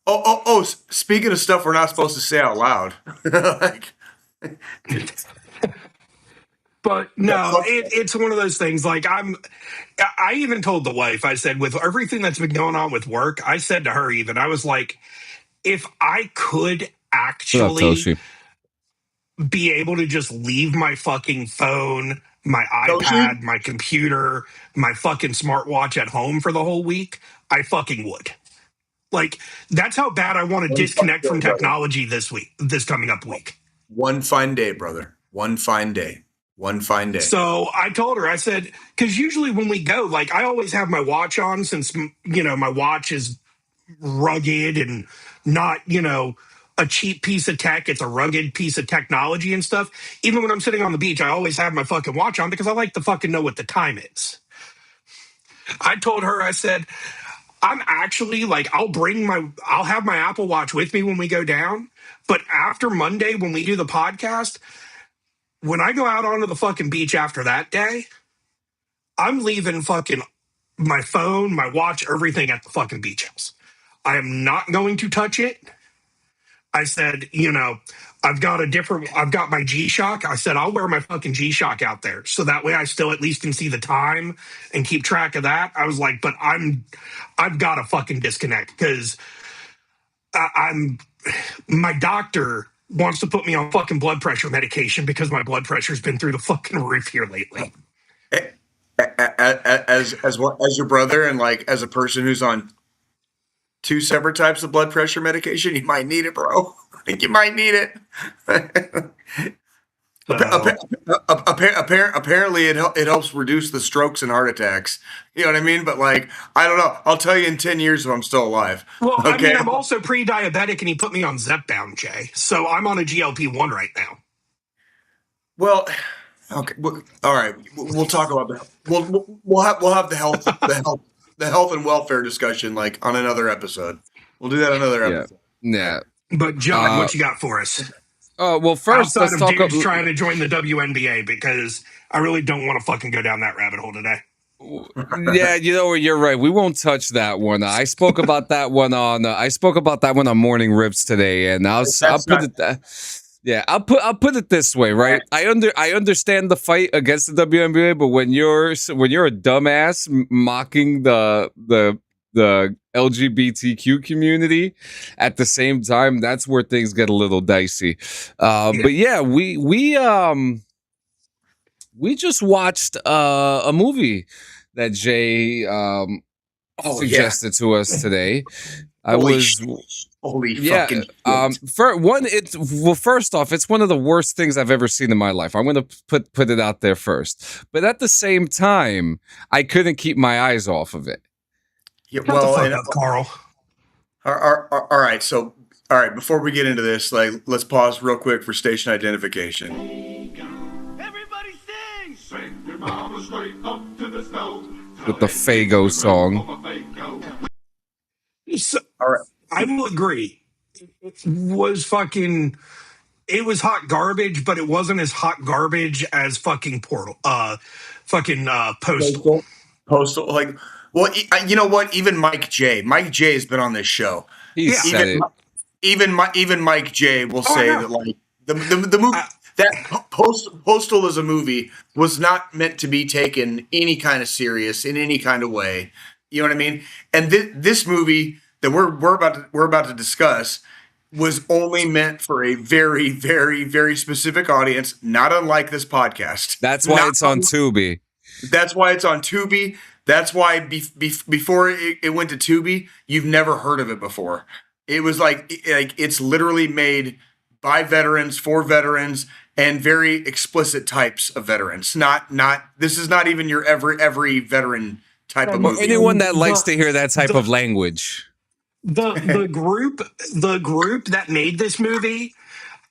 Speaker 4: Oh! Speaking of stuff we're not supposed to say out loud,
Speaker 2: But no, it's one of those things. I even told the wife. I said, with everything that's been going on with work, I said to her, I was like, if I could actually be able to just leave my fucking phone, my iPad, my computer, my fucking smartwatch at home for the whole week, I fucking would. That's how bad I want to disconnect from technology this coming up week.
Speaker 4: One fine day, brother. One fine day.
Speaker 2: So I told her, I said, because usually when we go, I always have my watch on, since, my watch is rugged and not, a cheap piece of tech. It's a rugged piece of technology and stuff. Even when I'm sitting on the beach, I always have my fucking watch on because I like to fucking know what the time is. I told her, I said, I'm actually I'll have my Apple Watch with me when we go down. But after Monday, when we do the podcast, when I go out onto the fucking beach after that day, I'm leaving fucking my phone, my watch, everything at the fucking beach house. I am not going to touch it. I said, I've got my G-Shock. I said, I'll wear my fucking G-Shock out there. So that way I still at least can see the time and keep track of that. I was like, but I've got to fucking disconnect, because my doctor wants to put me on fucking blood pressure medication because my blood pressure's been through the fucking roof here lately.
Speaker 4: As your brother, and as a person who's on 2 separate types of blood pressure medication, you might need it, bro. You might need it. Apparently, it helps reduce the strokes and heart attacks. You know what I mean? But I don't know. I'll tell you in 10 years if I'm still alive.
Speaker 2: Well, okay? I'm also pre-diabetic, and he put me on Zepbound, Jay. So I'm on a GLP-1 right now.
Speaker 4: Well, okay. Well, all right. We'll talk about that. We'll have the health and welfare discussion on another episode. We'll do that another episode.
Speaker 3: Yeah.
Speaker 2: But John, what you got for us?
Speaker 3: Well, first,
Speaker 2: outside of James trying to join the WNBA, because I really don't want to fucking go down that rabbit hole today.
Speaker 3: Yeah, you're right. We won't touch that one. I spoke about that one on Morning Rips today, and I'll put it this way, right? I understand the fight against the WNBA, but when you're a dumbass mocking the LGBTQ community at the same time, that's where things get a little dicey. But yeah, we we just watched a movie that Jay suggested to us today.
Speaker 4: Holy fucking
Speaker 3: first off, it's one of the worst things I've ever seen in my life. I'm going to put it out there first. But at the same time, I couldn't keep my eyes off of it.
Speaker 4: Yeah,
Speaker 2: Shut the fuck up, Carl.
Speaker 4: All right. So, all right. Before we get into this, like, let's pause real quick for station identification.
Speaker 5: Everybody sing! Sing your mama straight up to the snow.
Speaker 3: With the Fago song.
Speaker 2: So,
Speaker 4: All right.
Speaker 2: I will agree. It was fucking. It was hot garbage, but it wasn't as hot garbage as fucking Postal.
Speaker 4: Postal, like, well, you know what? Even Mike J has been on this show.
Speaker 3: He said it.
Speaker 4: Even Mike J will say that, like, the movie that Postal as a movie was not meant to be taken any kind of serious in any kind of way. You know what I mean? And this movie that we're about to discuss was only meant for a very, very, very specific audience, not unlike this podcast.
Speaker 3: That's why it's on Tubi.
Speaker 4: That's why it's on Tubi. That's why before it went to Tubi, you've never heard of it before. It was like it's literally made by veterans, for veterans, and very explicit types of veterans. Not this is not even your every veteran type of movie.
Speaker 3: Anyone that likes to hear that type of language.
Speaker 2: The group that made this movie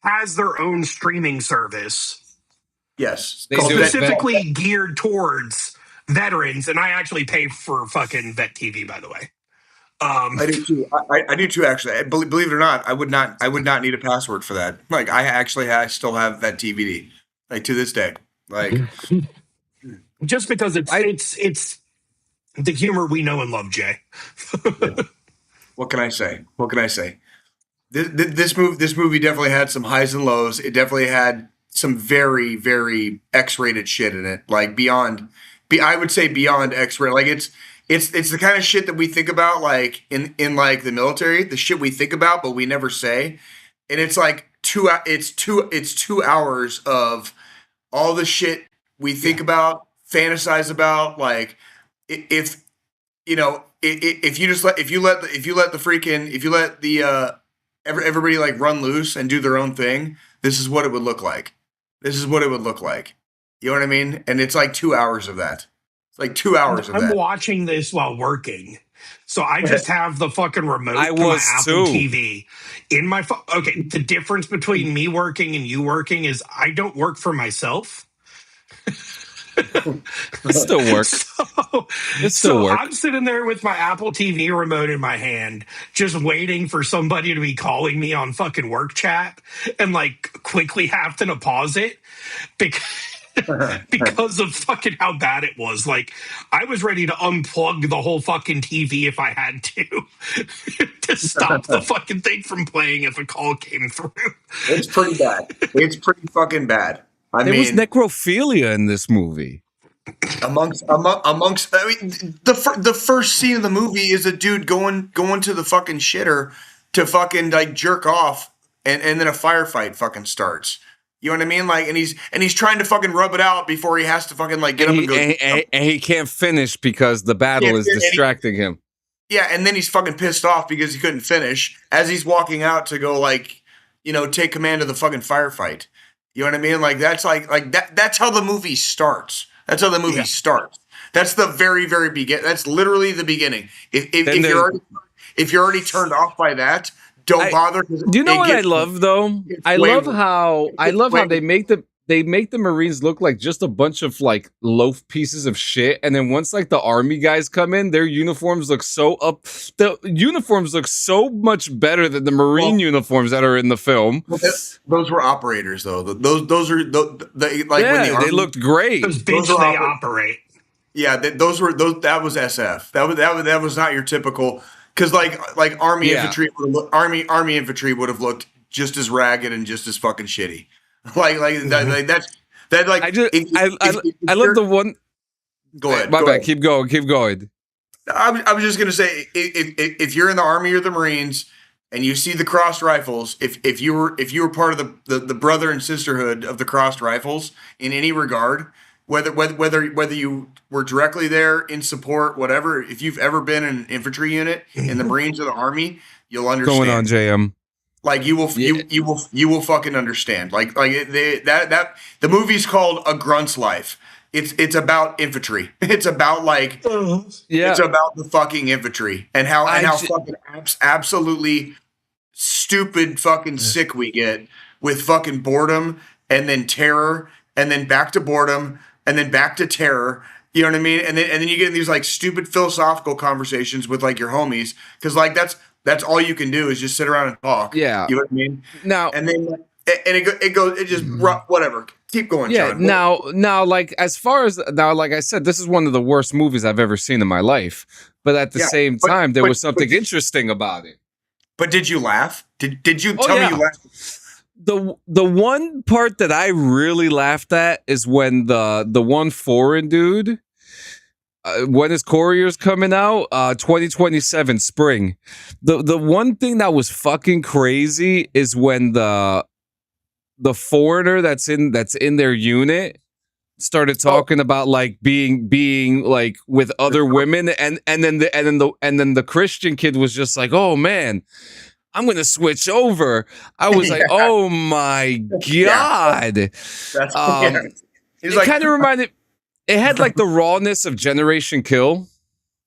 Speaker 2: has their own streaming service.
Speaker 4: Yes,
Speaker 2: specifically geared towards veterans, and I actually pay for fucking Vet TV, by the way.
Speaker 4: I do too. I do too. Actually, believe it or not, I would not need a password for that. Like, I still have Vet TV, like, to this day. Like,
Speaker 2: just because it's the humor we know and love, Jay.
Speaker 4: What can I say? This movie definitely had some highs and lows. It definitely had some very, very X-rated shit in it. Like, I would say beyond X-rated. Like, it's the kind of shit that we think about, like, in like the military, the shit we think about but we never say. And it's like 2 hours of all the shit we think about, fantasize about. Like, if you know, if you let everybody, like, run loose and do their own thing, this is what it would look like. You know what I mean? And it's like 2 hours of that. It's like 2 hours of that.
Speaker 2: I'm watching this while working, so I just have the fucking remote to my Apple TV in my phone. Okay, the difference between me working and you working is I don't work for myself.
Speaker 3: It still works. It still works.
Speaker 2: I'm sitting there with my Apple TV remote in my hand, just waiting for somebody to be calling me on fucking work chat, and, like, quickly having to pause it because of fucking how bad it was. Like, I was ready to unplug the whole fucking TV if I had to stop the fucking thing from playing if a call came through.
Speaker 4: It's pretty bad. It's pretty fucking bad.
Speaker 3: There was necrophilia in this movie.
Speaker 4: Amongst, I mean, the first scene of the movie is a dude going to the fucking shitter to fucking, like, jerk off, and then a firefight fucking starts. You know what I mean? Like, and he's trying to fucking rub it out before he has to fucking, like, get up and go.
Speaker 3: And he can't finish because the battle is distracting him.
Speaker 4: Yeah, and then he's fucking pissed off because he couldn't finish as he's walking out to go, like, you know, take command of the fucking firefight. You know what I mean? Like, that's that's how the movie starts. That's how the movie starts. That's the very, very beginning. That's literally the beginning. If you're already turned off by that, don't bother.
Speaker 3: Do you know what I love, though? I love how they make the Marines look like just a bunch of, like, loaf pieces of shit, and then once, like, the army guys come in, their uniforms look the uniforms look so much better than the Marine uniforms that are in the film.
Speaker 4: Those were operators, though. Those are like, when the army,
Speaker 3: they looked great.
Speaker 2: Those bitch they operate.
Speaker 4: Yeah, that was SF. That was not your typical, because like army infantry army infantry would have looked just as ragged and just as fucking shitty. I
Speaker 3: love the one.
Speaker 4: Go ahead.
Speaker 3: My bad. Keep going.
Speaker 4: I was just gonna say, if you're in the Army or the Marines and you see the crossed rifles, if you were part of the brother and sisterhood of the crossed rifles in any regard, whether you were directly there in support, whatever. If you've ever been in an infantry unit in the Marines or the Army, you'll understand.
Speaker 3: Going on, JM.
Speaker 4: Like you will fucking understand. That the movie's called A Grunt's Life. It's about infantry. It's about it's about the fucking infantry and how fucking absolutely stupid fucking sick we get with fucking boredom and then terror and then back to boredom and then back to terror. You know what I mean? And then you get in these like stupid philosophical conversations with like your homies because like that's all you can do is just sit around and talk.
Speaker 3: Yeah.
Speaker 4: You know what I mean?
Speaker 3: Now,
Speaker 4: and then it just whatever. Keep going,
Speaker 3: yeah,
Speaker 4: John.
Speaker 3: Now, like as far as now, like I said, this is one of the worst movies I've ever seen in my life. But at the same time, there was something interesting about it.
Speaker 4: But did you laugh? Did you tell me you laughed?
Speaker 3: The one part that I really laughed at is when the one foreign dude. When is Courier's coming out? 2027 spring. The one thing that was fucking crazy is when the foreigner that's in their unit started talking about like being like with other women and then the Christian kid was just like, oh man, I'm gonna switch over. I was like, oh my god.
Speaker 4: That's
Speaker 3: it like, kind of reminded. It had like the rawness of Generation Kill.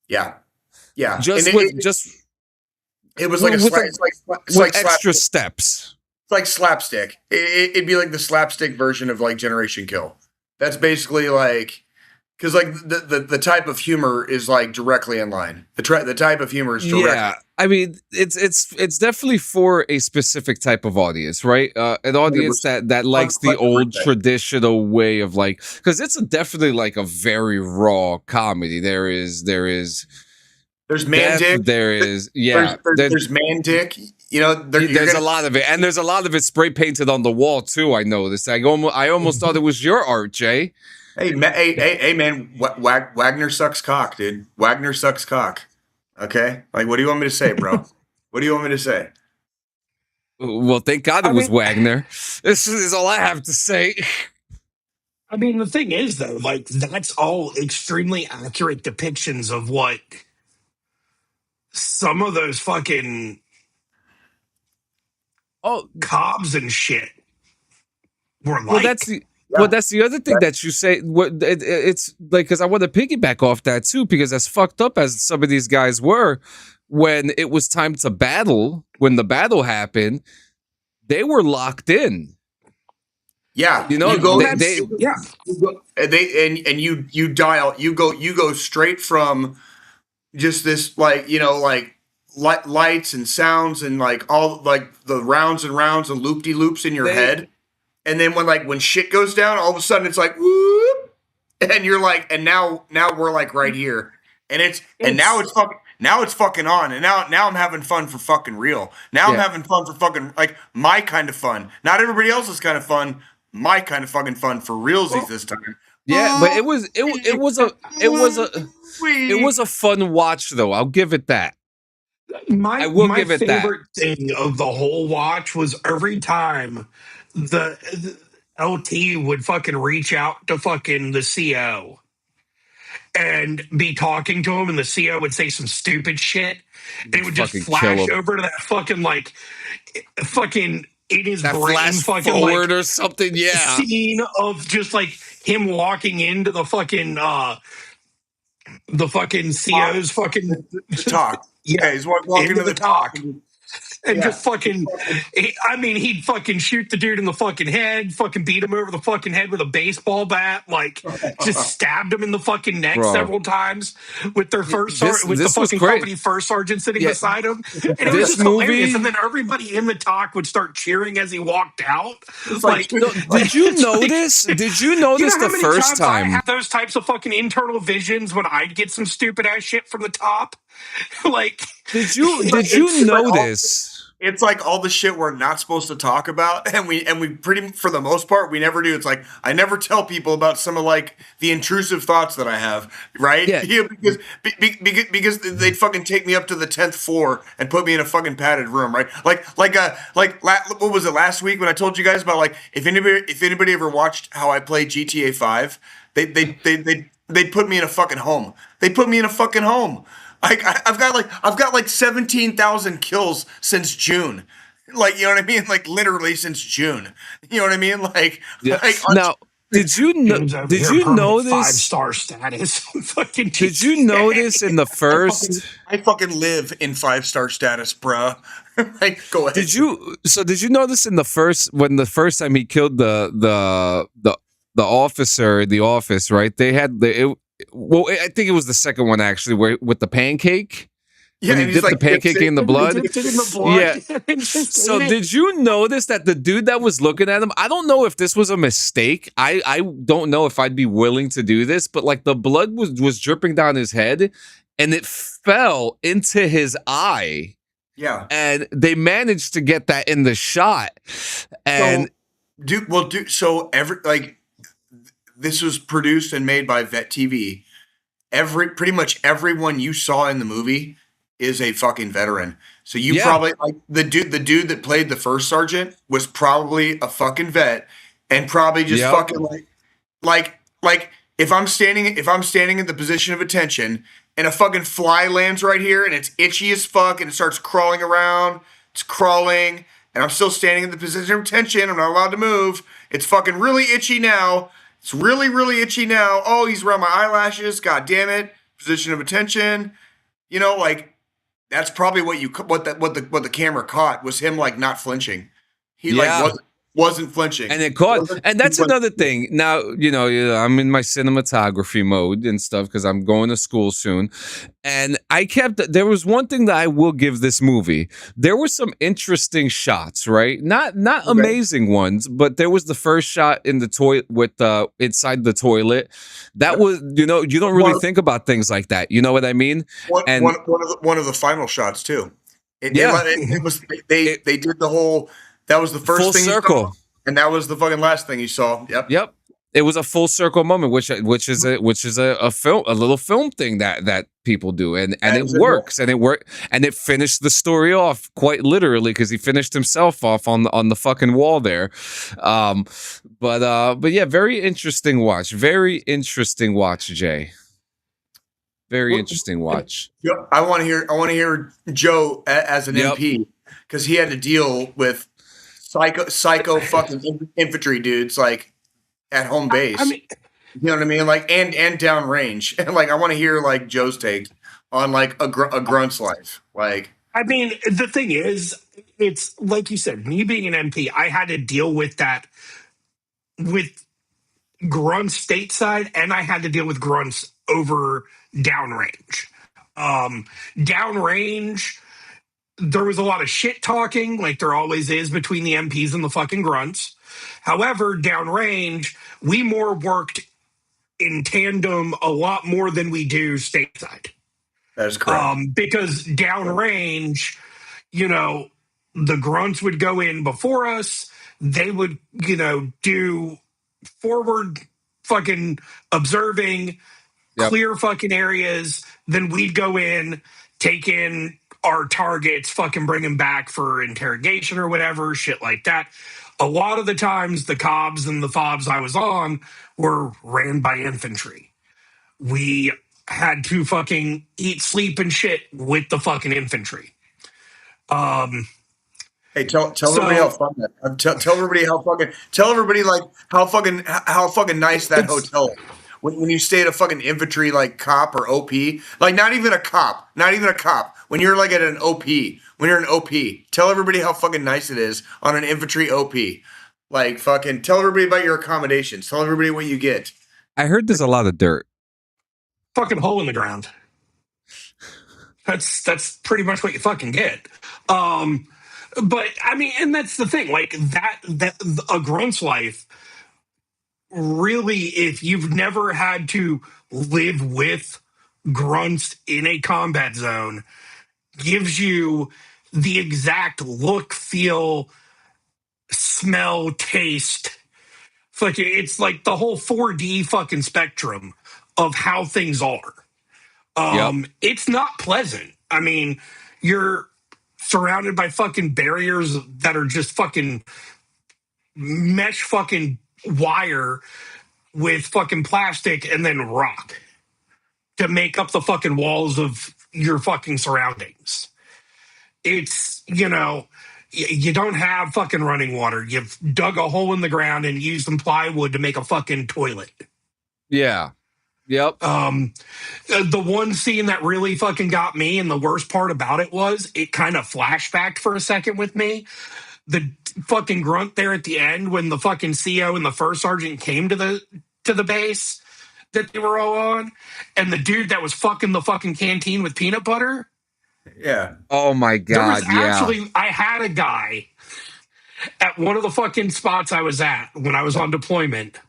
Speaker 4: Yeah.
Speaker 3: It
Speaker 4: was like
Speaker 3: with extra steps.
Speaker 4: It's like slapstick. It'd be like the slapstick version of like Generation Kill. That's basically like because like the type of humor is like directly in line. The type of humor is direct. Yeah.
Speaker 3: I mean, it's definitely for a specific type of audience, right? An audience that likes the old traditional way of like, because it's definitely like a very raw comedy. There's
Speaker 4: man dick.
Speaker 3: There is
Speaker 4: there's man dick. You know,
Speaker 3: there's a lot of it, and there's a lot of it spray painted on the wall too. I noticed. I almost thought it was your art, Jay.
Speaker 4: Hey man, Wagner sucks cock, dude. Wagner sucks cock. Okay? Like, what do you want me to say, bro? What do you want me to say?
Speaker 3: Well, thank God it was Wagner. This is all I have to say.
Speaker 2: I mean, the thing is, though, like, that's all extremely accurate depictions of what some of those fucking cobs and shit were like.
Speaker 3: Well, that's the other thing that you say. It's like, because I want to piggyback off that too, because as fucked up as some of these guys were, when it was time to battle, when the battle happened, they were locked in.
Speaker 4: Yeah,
Speaker 3: you know,
Speaker 4: you go straight from just this like lights and sounds and like all like the rounds and rounds and loop-de-loops in your head. And then when shit goes down, all of a sudden it's like whoop, and you're like, and now we're like right here, and now it's fucking on, and now I'm having fun for fucking real. Now I'm having fun for fucking like my kind of fun, not everybody else's kind of fun, my kind of fucking fun for realsies this time.
Speaker 3: Yeah, but it was a fun watch though. I'll give it that.
Speaker 2: My favorite thing of the whole watch was every time the LT would fucking reach out to fucking the CO and be talking to him, and the CO would say some stupid shit, and it would just flash over to that fucking like fucking in his
Speaker 3: that
Speaker 2: brain
Speaker 3: flash
Speaker 2: fucking
Speaker 3: forward
Speaker 2: like
Speaker 3: or something,
Speaker 2: scene of just like him walking into the fucking CO's fucking
Speaker 4: talk. Yeah, he's walking into the talk.
Speaker 2: And just fucking, he'd fucking shoot the dude in the fucking head, fucking beat him over the fucking head with a baseball bat, like just stabbed him in the fucking neck several times with their the fucking company first sergeant sitting beside him. And it was just hilarious. And then everybody in the talk would start cheering as he walked out.
Speaker 3: Did you notice? Did you notice the first time?
Speaker 2: I have those types of fucking internal visions when I'd get some stupid ass shit from the top. Like,
Speaker 3: did you notice?
Speaker 4: it's like all the shit we're not supposed to talk about, and we pretty for the most part we never do. It's like I never tell people about some of like the intrusive thoughts that I have, right?
Speaker 3: Yeah.
Speaker 4: Because they'd fucking take me up to the 10th floor and put me in a fucking padded room, right? What was it last week when I told you guys about like if anybody ever watched how I play GTA 5, they'd put me in a fucking home. They put me in a fucking home. I've got like 17,000 kills since June. Like, you know what I mean? Like literally since June. You know what I mean? Like,
Speaker 3: Yeah.
Speaker 4: like
Speaker 3: Now, did you know?
Speaker 2: James over
Speaker 3: Did
Speaker 2: here,
Speaker 3: you
Speaker 2: permanent
Speaker 3: notice?
Speaker 2: 5-star status? Fucking
Speaker 3: Did you
Speaker 2: GTA.
Speaker 3: notice in the first?
Speaker 4: I fucking live in 5-star status, bruh. Like, go ahead.
Speaker 3: Did you? So did you notice in the first when the first time he killed the officer in the office? Right? They had well, I think it was the second one actually, where with the pancake.
Speaker 4: Yeah,
Speaker 3: When he
Speaker 4: and
Speaker 3: dipped the pancake in the blood.
Speaker 2: Dipped it in the blood.
Speaker 3: Yeah.
Speaker 2: And just
Speaker 3: So
Speaker 2: ate it.
Speaker 3: did you notice that the dude that was looking at him, I don't know if this was a mistake. I don't know if I'd be willing to do this, but like the blood was dripping down his head and it fell into his eye.
Speaker 4: Yeah.
Speaker 3: And they managed to get that in the shot. And
Speaker 4: So this was produced and made by Vet TV. Pretty much everyone you saw in the movie is a fucking veteran. So you probably like the dude that played the first sergeant was probably a fucking vet and probably just fucking like if I'm standing in the position of attention and a fucking fly lands right here and it's itchy as fuck and it starts crawling around, it's crawling and I'm still standing in the position of attention, I'm not allowed to move. It's fucking really itchy now. It's really, really itchy now. Oh, he's around my eyelashes. God damn it. Position of attention. You know, like that's probably what the camera caught was him like not flinching. He wasn't flinching.
Speaker 3: And it caught, and that's another thing. Now, I'm in my cinematography mode and stuff because I'm going to school soon. And there was one thing that I will give this movie. There were some interesting shots, right? Not amazing ones, but there was the first shot in the toilet with inside the toilet. That was, you don't really think about things like that. You know what I mean?
Speaker 4: One of the final shots too. They did the whole. That was the first
Speaker 3: full
Speaker 4: thing
Speaker 3: circle,
Speaker 4: you saw, and that was the fucking last thing you saw. Yep.
Speaker 3: It was a full circle moment, which is a little film thing that people do, and it works, and it finished the story off quite literally because he finished himself off on the fucking wall there. But yeah, very interesting watch, Jay. Very interesting watch.
Speaker 4: I want to hear Joe as an MP because he had to deal with psycho fucking infantry dudes like at home base.
Speaker 2: I mean,
Speaker 4: you know what I mean? Like and downrange. And like I want to hear like Joe's take on like a grunt's life. Like
Speaker 2: I mean, the thing is, it's like you said, me being an MP, I had to deal with that with grunts stateside, and I had to deal with grunts over downrange. Downrange, there was a lot of shit talking, like there always is between the MPs and the fucking grunts. However, downrange, we more worked in tandem a lot more than we do stateside.
Speaker 4: that is correct.
Speaker 2: Because downrange, the grunts would go in before us. They would, do forward fucking observing, clear fucking areas. Then we'd go in, take in our targets, fucking bring them back for interrogation or whatever, shit like that. A lot of the times, the COBs and the FOBs I was on were ran by infantry. We had to fucking eat, sleep, and shit with the fucking infantry.
Speaker 4: Hey, tell everybody how fun that. Tell everybody how fucking nice that hotel is. When you stay at a fucking infantry like cop or OP, like not even a cop. When you're like at an OP, tell everybody how fucking nice it is on an infantry OP. Like fucking tell everybody about your accommodations. Tell everybody what you get.
Speaker 3: I heard there's a lot of dirt.
Speaker 2: Fucking hole in the ground. That's pretty much what you fucking get. But I mean, and that's the thing, like that a grunt's life, really, if you've never had to live with grunts in a combat zone, gives you the exact look, feel, smell, taste. It's like the whole 4D fucking spectrum of how things are.
Speaker 3: Yep.
Speaker 2: It's not pleasant. I mean, you're surrounded by fucking barriers that are just fucking mesh fucking wire with fucking plastic and then rock to make up the fucking walls of your fucking surroundings. It's, you don't have fucking running water. You've dug a hole in the ground and used some plywood to make a fucking toilet.
Speaker 3: Yeah. Yep.
Speaker 2: The one scene that really fucking got me, and the worst part about it was it kind of flashbacked for a second with me. The fucking grunt there at the end when the fucking CO and the first sergeant came to the base that they were all on, and the dude that was fucking the fucking canteen with peanut butter.
Speaker 4: Yeah.
Speaker 3: Oh my God.
Speaker 2: I had a guy at one of the fucking spots I was at when I was on deployment.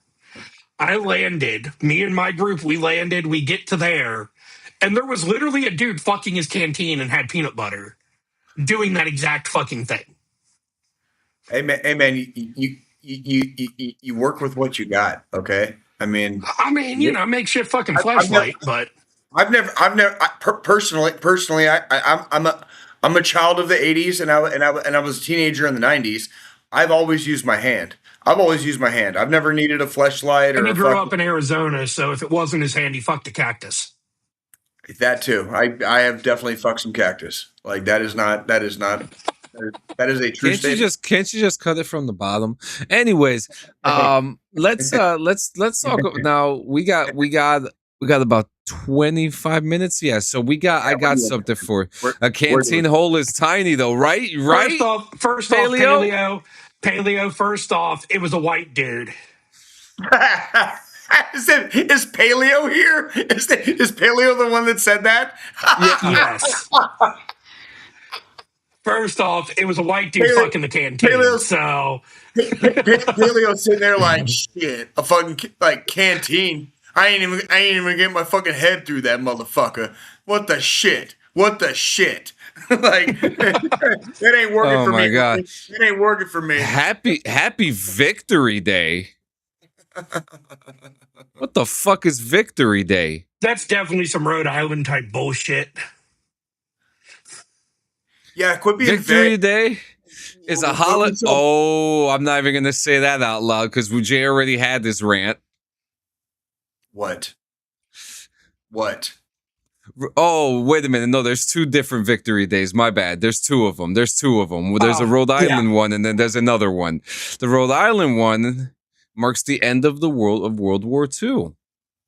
Speaker 2: I landed, me and my group, we landed, we get to there, and there was literally a dude fucking his canteen and had peanut butter doing that exact fucking thing.
Speaker 4: Hey man, you work with what you got, okay? I mean,
Speaker 2: makeshift fucking flashlight, but
Speaker 4: personally, I'm a child of the '80s, and I was a teenager in the '90s. I've always used my hand. I've never needed a fleshlight.
Speaker 2: And he grew up in Arizona, so if it wasn't his hand, he fucked a cactus.
Speaker 4: That too. I have definitely fucked some cactus. Like that is a true statement.
Speaker 3: Can't you just cut it from the bottom? Anyways, let's talk now. We got about 25 minutes. Yeah, so I got something for a canteen hole is tiny though, right?
Speaker 2: First off, Paleo, first off, it was a white dude.
Speaker 4: Is Paleo here? Is Paleo the one that said that?
Speaker 2: Yes. First off, it was a white dude fucking the canteen. Paleo's
Speaker 4: sitting there like shit. A fucking like canteen. I ain't even get my fucking head through that motherfucker. What the shit? Like that ain't working for me. Oh my God. It ain't working for me.
Speaker 3: Happy Victory Day. What the fuck is Victory Day?
Speaker 2: That's definitely some Rhode Island type bullshit.
Speaker 4: Yeah, quit being
Speaker 3: Victory Day is a holiday. Oh, I'm not even gonna say that out loud because Jay already had this rant.
Speaker 4: What?
Speaker 3: Oh, wait a minute. No, there's two different Victory Days. My bad. There's two of them. There's a Rhode Island one, and then there's another one. The Rhode Island one marks the end of World War II.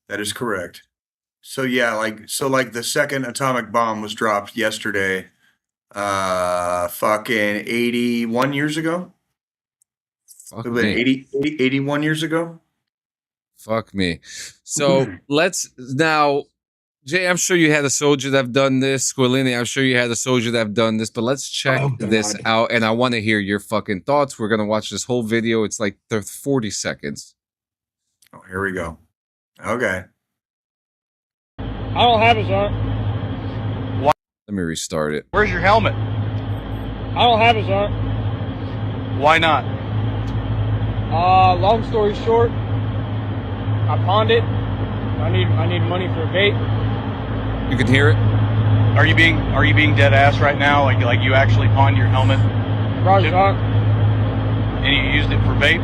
Speaker 4: That is correct. So yeah, like the second atomic bomb was dropped yesterday. Fucking 81 years ago. 81 years ago.
Speaker 3: Fuck me. So let's now, Jay, I'm sure you had a soldier that have done this. Squillini, I'm sure you had a soldier that have done this, but let's check this out. And I want to hear your fucking thoughts. We're going to watch this whole video. It's like 40 seconds.
Speaker 4: Oh, here we go. Okay.
Speaker 6: I don't have it, sir.
Speaker 3: Let me restart it.
Speaker 7: Where's your helmet?
Speaker 6: I don't have it, sir.
Speaker 7: Why not?
Speaker 6: Long story short, I pawned it. I need money for a vape.
Speaker 3: You can hear it.
Speaker 7: Are you being dead ass right now? Like you actually pawned your helmet?
Speaker 6: Roger, sir.
Speaker 7: And you used it for vape?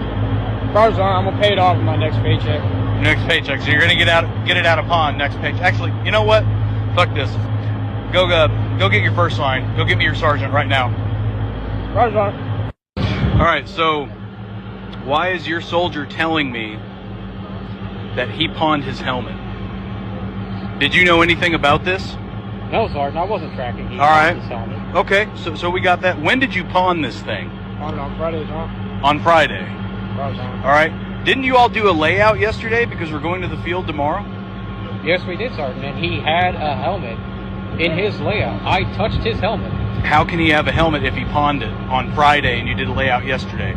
Speaker 6: Roger, sir. I'm gonna pay it off in my next paycheck.
Speaker 7: Next paycheck. So you're gonna get it out of pawn next paycheck. Actually, you know what? Fuck this. Go get your first line. Go get me your sergeant right now.
Speaker 6: Roger, sir.
Speaker 7: All right. So why is your soldier telling me that he pawned his helmet? Did you know anything about this?
Speaker 6: No, Sergeant, I wasn't tracking. He
Speaker 7: all right.
Speaker 6: His helmet.
Speaker 7: Okay, so we got that. When did you pawn this thing?
Speaker 6: Pawned it on Friday, sir.
Speaker 7: On Friday.
Speaker 6: Right, sir.
Speaker 7: All right. Didn't you all do a layout yesterday because we're going to the field tomorrow?
Speaker 6: Yes, we did, Sergeant, and he had a helmet in his layout. I touched his helmet.
Speaker 7: How can he have a helmet if he pawned it on Friday and you did a layout yesterday?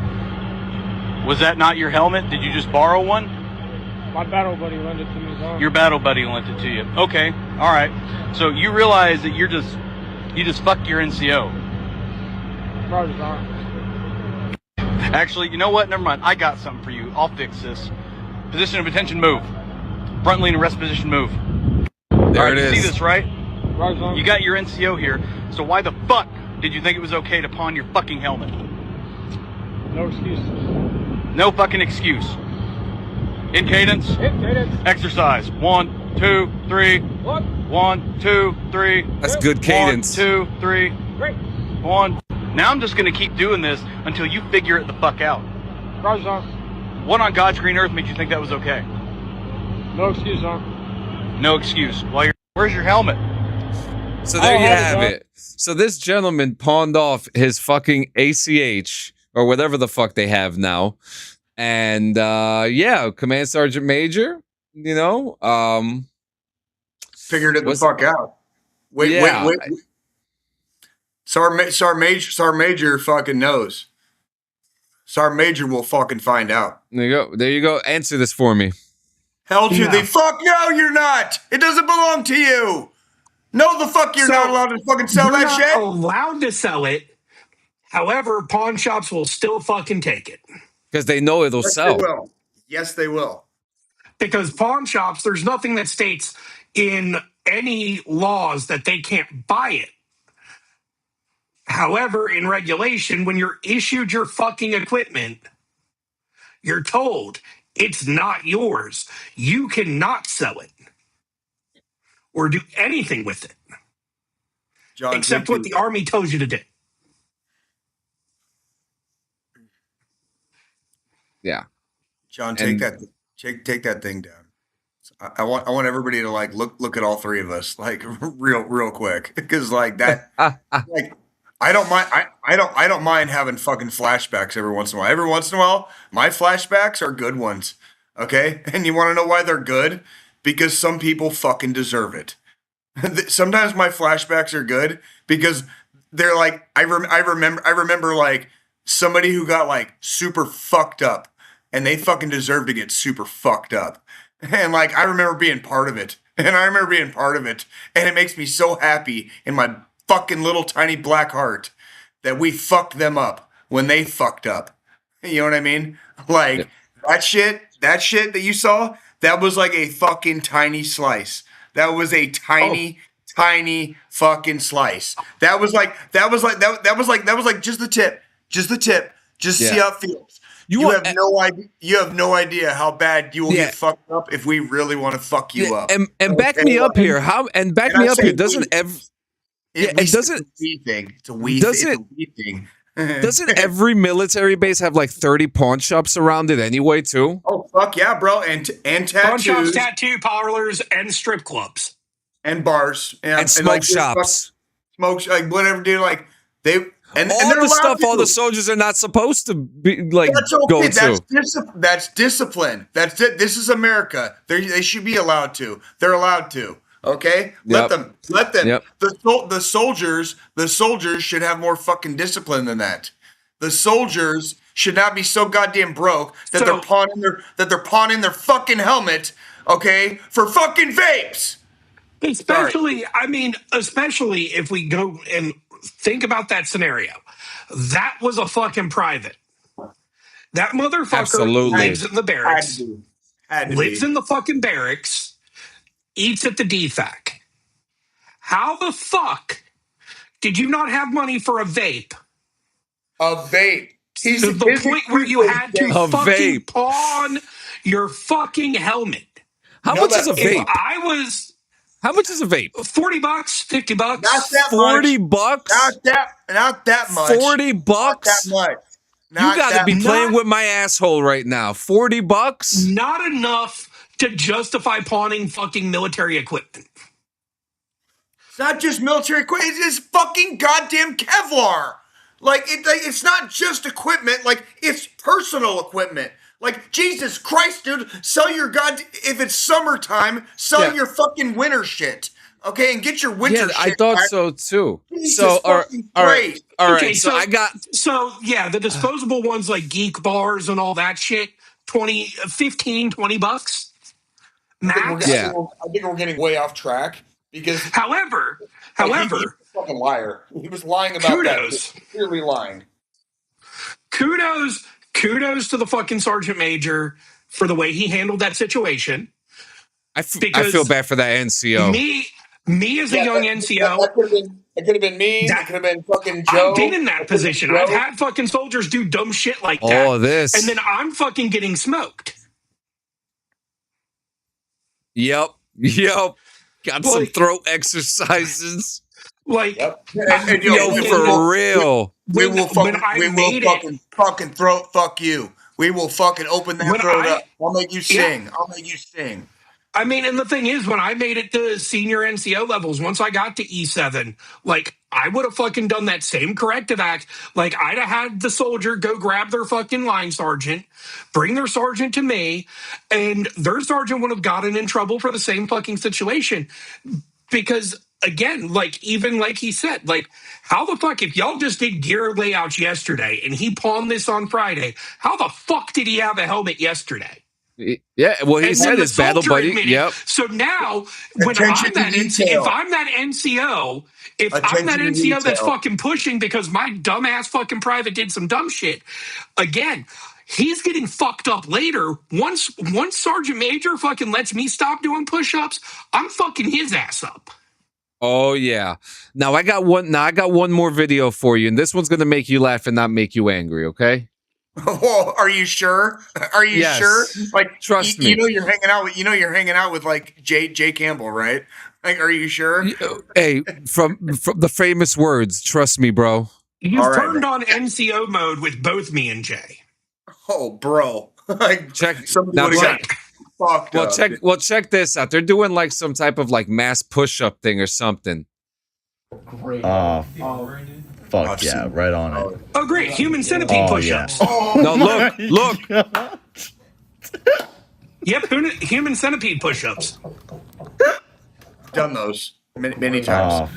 Speaker 7: Was that not your helmet? Did you just borrow one?
Speaker 6: My battle buddy lent it to me, sir.
Speaker 7: Your battle buddy lent it to you. Okay. All right. So you realize that you just fucked your NCO.
Speaker 6: Charges on.
Speaker 7: Actually, you know what? Never mind. I got something for you. I'll fix this. Position of attention, move. Front lean and rest position, move.
Speaker 3: There it
Speaker 7: You
Speaker 3: is.
Speaker 7: see this, right?
Speaker 6: Charges on.
Speaker 7: You got your NCO here. So why the fuck did you think it was okay to pawn your fucking helmet?
Speaker 6: No excuses.
Speaker 7: No fucking excuse. In cadence.
Speaker 6: Hit cadence.
Speaker 7: Exercise. 1, 2, 3.
Speaker 6: What?
Speaker 7: 1, 2, 3.
Speaker 3: That's good cadence.
Speaker 7: 1, 2, 3.
Speaker 6: Great.
Speaker 7: 1. Now I'm just gonna keep doing this until you figure it the fuck out.
Speaker 6: Charges on.
Speaker 7: What on God's green earth made you think that was okay?
Speaker 6: No excuse on.
Speaker 7: No excuse. Where's your helmet?
Speaker 3: So there
Speaker 6: Oh,
Speaker 3: you
Speaker 6: hold it,
Speaker 3: have
Speaker 6: bro.
Speaker 3: it. So this gentleman pawned off his fucking ACH or whatever the fuck they have now. And yeah, Command Sergeant Major, you know,
Speaker 4: Figured it the
Speaker 3: What's-
Speaker 4: fuck out. Wait.
Speaker 3: Yeah.
Speaker 4: Sergeant Major fucking knows. Sergeant Major will fucking find out.
Speaker 3: there you go. There you go. Answer this for me.
Speaker 4: Hell to
Speaker 2: Yeah.
Speaker 4: the fuck no, you're not. It doesn't belong to you. No, the fuck you're
Speaker 2: So,
Speaker 4: not allowed to fucking sell
Speaker 2: You're
Speaker 4: that
Speaker 2: not
Speaker 4: shit.
Speaker 2: allowed to sell it. However, pawn shops will still fucking take it.
Speaker 3: Because they know it'll
Speaker 4: Yes,
Speaker 3: sell.
Speaker 4: they will. Yes, they will.
Speaker 2: Because pawn shops, there's nothing that states in any laws that they can't buy it. However, in regulation, when you're issued your fucking equipment, you're told it's not yours. You cannot sell it or do anything with it
Speaker 4: John,
Speaker 2: except what the Army tells you to do.
Speaker 3: Yeah.
Speaker 4: John,
Speaker 3: And-
Speaker 4: take that thing down. I want everybody to like look at all three of us like real quick because like that like I don't mind having fucking flashbacks every once in a while. Every once in a while, my flashbacks are good ones. Okay, and you want to know why they're good? Because some people fucking deserve it. Sometimes my flashbacks are good because they're like I remember like somebody who got like super fucked up and they fucking deserve to get super fucked up. And like I remember being part of it. And it makes me so happy in my fucking little tiny black heart that we fucked them up when they fucked up. You know what I mean? Like that shit that you saw, that was like a fucking tiny slice. That was a tiny fucking slice. That was like just the tip. Just see how it feels. You have no idea how bad you will get fucked up if we really want to fuck you up.
Speaker 3: And back me up here. Doesn't every
Speaker 4: It's a wee thing. It's a wee thing.
Speaker 3: doesn't every military base have like 30 pawn shops around it anyway too?
Speaker 4: Oh fuck yeah, bro! And
Speaker 2: Pawn shops,
Speaker 4: tattoos
Speaker 2: tattoo parlors, and strip clubs.
Speaker 4: and bars
Speaker 3: And smoke shops.
Speaker 4: Smoke like whatever, dude. Like they and
Speaker 3: all
Speaker 4: they're
Speaker 3: the
Speaker 4: allowed
Speaker 3: stuff
Speaker 4: to.
Speaker 3: all the soldiers are not supposed to be like
Speaker 4: That's okay.
Speaker 3: go
Speaker 4: That's
Speaker 3: to.
Speaker 4: That's discipline. That's it. This is America. They should be allowed to. They're allowed to. Okay, let them.
Speaker 3: Yep.
Speaker 4: The soldiers should have more fucking discipline than that. The soldiers should not be so goddamn broke that they're pawning their fucking helmet. Okay, for fucking vapes.
Speaker 2: Especially if we go and think about that scenario. That was a fucking private. That motherfucker
Speaker 3: Absolutely.
Speaker 2: lives in the barracks,
Speaker 4: Had to
Speaker 2: lives
Speaker 4: be.
Speaker 2: in the fucking barracks, eats at the DFAC. How the fuck did you not have money for a vape?
Speaker 4: A vape.
Speaker 2: To the point where you had to
Speaker 3: A
Speaker 2: fucking
Speaker 3: vape.
Speaker 2: pawn your fucking helmet.
Speaker 3: How
Speaker 4: No,
Speaker 3: much is a
Speaker 4: that-
Speaker 2: If
Speaker 3: vape?
Speaker 2: I was
Speaker 3: How much is a vape?
Speaker 2: $40, $50,
Speaker 4: Not that
Speaker 3: 40
Speaker 4: much.
Speaker 3: bucks?
Speaker 4: Not that much.
Speaker 3: 40
Speaker 4: Not
Speaker 3: bucks?
Speaker 4: that much.
Speaker 3: You
Speaker 4: Not
Speaker 3: got to
Speaker 4: that
Speaker 3: be
Speaker 4: much.
Speaker 3: playing with my asshole right now. 40 bucks?
Speaker 2: not enough to justify pawning fucking military equipment.
Speaker 4: It's not just military equipment. It's fucking goddamn Kevlar. It's not just equipment. Like, it's personal equipment. Like, Jesus Christ, dude. Sell your if it's summertime, sell your fucking winter shit. Okay, and get your winter
Speaker 3: Yeah,
Speaker 4: shit.
Speaker 3: I thought
Speaker 4: back.
Speaker 3: so too.
Speaker 4: Jesus
Speaker 3: So,
Speaker 4: fucking
Speaker 3: all right.
Speaker 4: Christ.
Speaker 3: All right.
Speaker 2: Okay,
Speaker 3: So I got.
Speaker 2: the disposable ones like geek bars and all that shit, 15, $20 max.
Speaker 3: Yeah.
Speaker 4: I think we're getting way off track because
Speaker 2: However,
Speaker 4: fucking liar. He was lying about
Speaker 2: Kudos.
Speaker 4: that. Clearly lying.
Speaker 2: Kudos to the fucking sergeant major for the way he handled that situation.
Speaker 3: I feel bad for that NCO.
Speaker 2: Me as a young NCO.
Speaker 4: It could have been me. It could have been fucking Joe.
Speaker 2: I've been in that position. I've had fucking soldiers do dumb shit like that.
Speaker 3: Oh, this.
Speaker 2: And then I'm fucking getting smoked.
Speaker 3: Yep. Got some throat exercises.
Speaker 2: Like,
Speaker 3: for real.
Speaker 4: We will fucking throat fuck you. We will fucking open that throat up. I'll make you sing. I'll make you sing.
Speaker 2: I mean, and the thing is, when I made it to senior NCO levels, once I got to E7, like, I would have fucking done that same corrective act. Like, I'd have had the soldier go grab their fucking line sergeant, bring their sergeant to me, and their sergeant would have gotten in trouble for the same fucking situation. Because, again, like, even like he said, like, how the fuck, if y'all just did gear layouts yesterday and he pawned this on Friday, how the fuck did he have a helmet yesterday?
Speaker 3: Yeah, well, he said his battle buddy. Yep.
Speaker 2: So now, when I'm that NCO, if I'm that NCO, that's fucking pushing because my dumbass fucking private did some dumb shit, again, he's getting fucked up later. Once Sergeant Major fucking lets me stop doing push-ups, I'm fucking his ass up.
Speaker 3: Oh yeah. Now I got one more video for you, and this one's gonna make you laugh and not make you angry. Okay.
Speaker 4: Oh, are you sure? Are you sure? Like,
Speaker 3: trust me.
Speaker 4: You know you're hanging out with like J Campbell, right? Like, are you sure?
Speaker 3: Hey, from the famous words, trust me, bro.
Speaker 2: You've turned on NCO mode with both me and Jay.
Speaker 4: Oh, bro. Like,
Speaker 3: check. Check this out. They're doing like some type of like mass push-up thing or something.
Speaker 8: Great. Fuck yeah, right on it.
Speaker 2: Oh, great. Human centipede push-ups.
Speaker 8: Yeah.
Speaker 3: No, look.
Speaker 2: Yep, human centipede push-ups.
Speaker 4: Done those many times.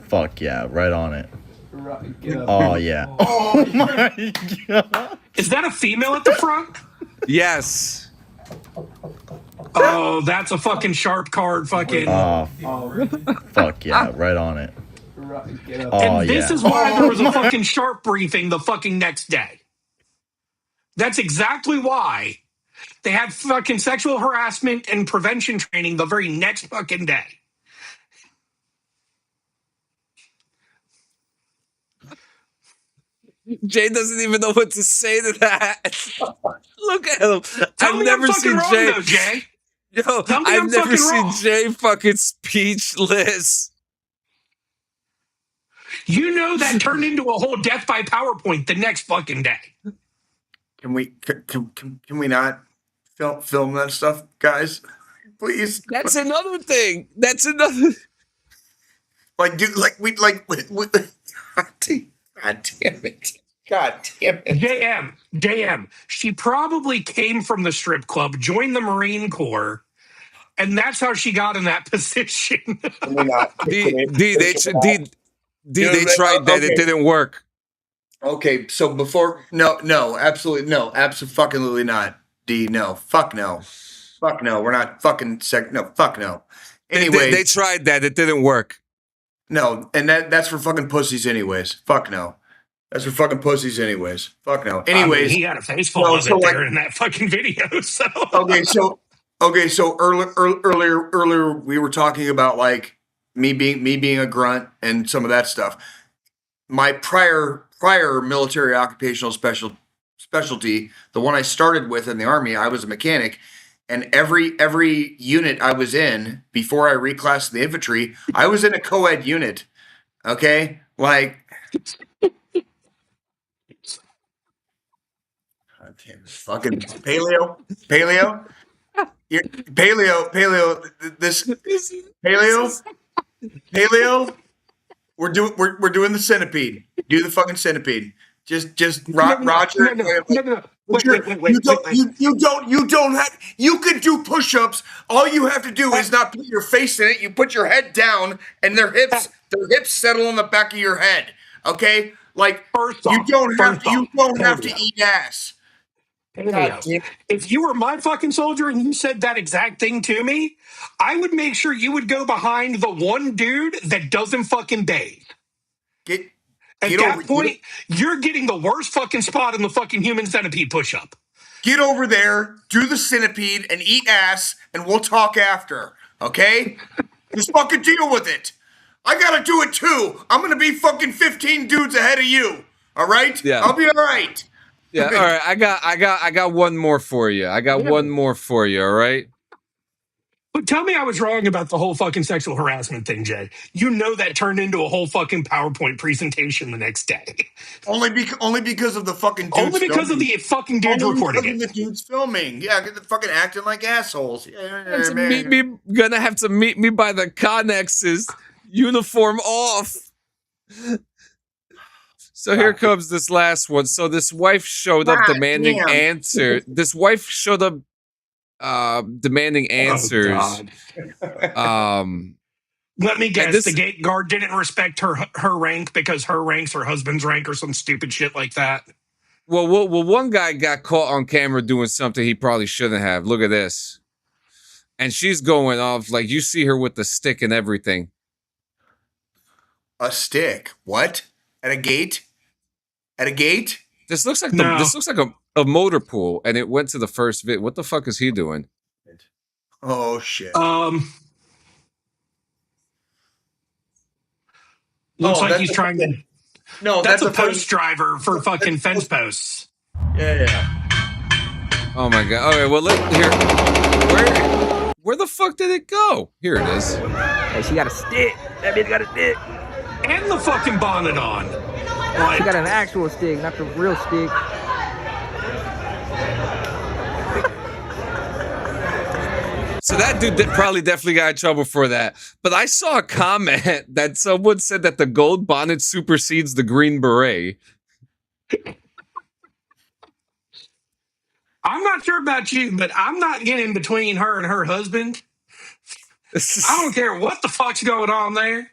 Speaker 8: Fuck yeah, right on it. Oh yeah. Oh my god.
Speaker 2: Is that a female at the front?
Speaker 3: Yes.
Speaker 2: Oh, that's a fucking sharp card. Fucking.
Speaker 8: Fuck yeah, right on it.
Speaker 2: And this is why there was a fucking sharp briefing the fucking next day. That's exactly why they had fucking sexual harassment and prevention training the very next fucking day.
Speaker 3: Jay doesn't even know what to say to that. Look at him.
Speaker 2: I've never seen Jay. Though, Jay.
Speaker 3: Yo, I've never seen Jay fucking speechless.
Speaker 2: You know that turned into a whole death by PowerPoint the next fucking day.
Speaker 4: Can we not film that stuff, guys? Please.
Speaker 3: That's another thing. That's another.
Speaker 4: Like, dude, we God damn it. God damn it.
Speaker 2: JM. She probably came from the strip club, joined the Marine Corps, and that's how she got in that position.
Speaker 3: They tried that. It didn't work.
Speaker 4: Okay, so before no, absolutely no, absolutely not. D, no, fuck no, we're not fucking fuck no. Anyway,
Speaker 3: they tried that. It didn't work.
Speaker 4: No, and that's for fucking pussies anyways. Fuck no. That's for fucking pussies anyways. Fuck no. Anyways,
Speaker 2: I mean, he had a face full of it there in that fucking video. So
Speaker 4: so earlier we were talking about like me being a grunt and some of that stuff. My prior military occupational specialty, the one I started with in the Army, I was a mechanic, and every unit I was in before I reclassed the infantry, I was in a co-ed unit. Okay, like. Fucking paleo. We're doing the centipede. Do the fucking centipede. Just Roger.
Speaker 2: No.
Speaker 4: You don't have. You can do push-ups. All you have to do is not put your face in it. You put your head down, and their hips settle on the back of your head. Okay, like you don't have to eat ass. God damn.
Speaker 2: If you were my fucking soldier and you said that exact thing to me, I would make sure you would go behind the one dude that doesn't fucking bathe. At that point, you're getting the worst fucking spot in the fucking human centipede push-up.
Speaker 4: Get over there, do the centipede, and eat ass, and we'll talk after. Okay? Just fucking deal with it. I gotta do it too. I'm gonna be fucking 15 dudes ahead of you. All right?
Speaker 3: Yeah.
Speaker 4: I'll be all right.
Speaker 3: Yeah. All right. I got one more for you. I got one more for you. All right.
Speaker 2: But tell me I was wrong about the whole fucking sexual harassment thing, Jay. You know that turned into a whole fucking PowerPoint presentation the next day.
Speaker 4: Only because of the fucking dudes
Speaker 2: Only because
Speaker 4: filming.
Speaker 2: of the fucking dudes recording it.
Speaker 4: The dudes filming. Yeah, get the fucking acting like assholes.
Speaker 3: Gonna have to meet me by the connexes. Uniform off. So here comes this last one. So this wife showed up demanding answer. This wife showed up demanding answers.
Speaker 2: Let me guess. The gate guard didn't respect her rank because her rank's her husband's rank or some stupid shit like that.
Speaker 3: Well, one guy got caught on camera doing something he probably shouldn't have. Look at this. And she's going off like you see her with the stick and everything.
Speaker 4: A stick? What? At a gate? At a gate?
Speaker 3: This looks like a motor pool, and it went to the first vid. What the fuck is he doing?
Speaker 4: Oh shit.
Speaker 2: Looks like he's trying to.
Speaker 4: No,
Speaker 2: that's a post driver for fucking fence posts.
Speaker 4: Yeah.
Speaker 3: Oh my god. Okay, well here. Where the fuck did it go? Here it is.
Speaker 6: Hey, she got a stick. That bitch got a stick.
Speaker 2: And the fucking bonnet on. Like,
Speaker 6: she got an actual stick, not the real stick.
Speaker 3: So that dude definitely got in trouble for that. But I saw a comment that someone said that the gold bonnet supersedes the green beret.
Speaker 2: I'm not sure about you, but I'm not getting between her and her husband. I don't care what the fuck's going on there.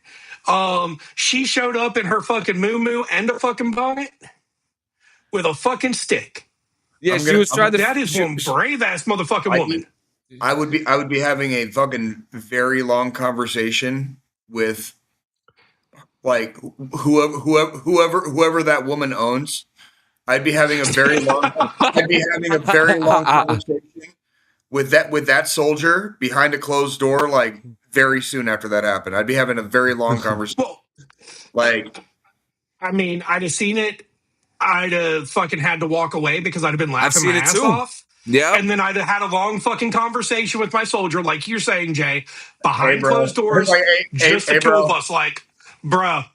Speaker 2: She showed up in her fucking moo-moo and a fucking bonnet with a fucking stick.
Speaker 3: Yeah, she was trying to.
Speaker 2: That is one brave ass motherfucking woman.
Speaker 4: I would be having a fucking very long conversation with like whoever that woman owns. I'd be having a very long conversation with that soldier behind a closed door, like very soon after that happened. I'd be having a very long conversation. Like,
Speaker 2: I mean, I'd have seen it. I'd have fucking had to walk away because I'd have been laughing my ass off.
Speaker 3: Yeah.
Speaker 2: And then I'd have had a long fucking conversation with my soldier, like you're saying, Jay, behind closed doors, just the two of us, like, bruh,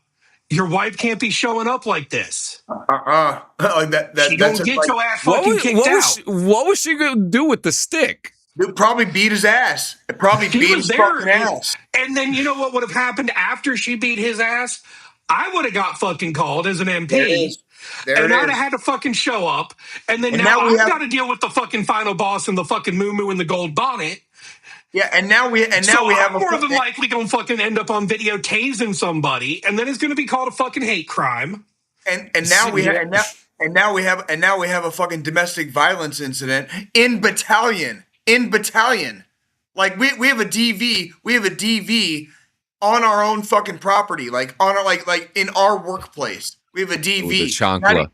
Speaker 2: your wife can't be showing up like this.
Speaker 4: Like that
Speaker 2: she don't get your ass fucking kicked out.
Speaker 3: What was she going to do with the stick?
Speaker 4: It probably beat his ass. It probably beat his fucking ass.
Speaker 2: And then you know what would have happened after she beat his ass? I would have got fucking called as an MP. And I'd have had to fucking show up. And then now I've got to deal with the fucking final boss and the fucking moo-moo and the gold bonnet.
Speaker 4: Yeah, and now we have
Speaker 2: more than likely gonna fucking end up on video tasing somebody, and then it's gonna be called a fucking hate crime.
Speaker 4: And now we have a fucking domestic violence incident in battalion. Like we have a DV on our own fucking property, like on our like in our workplace. We have a DV.
Speaker 3: The chancla.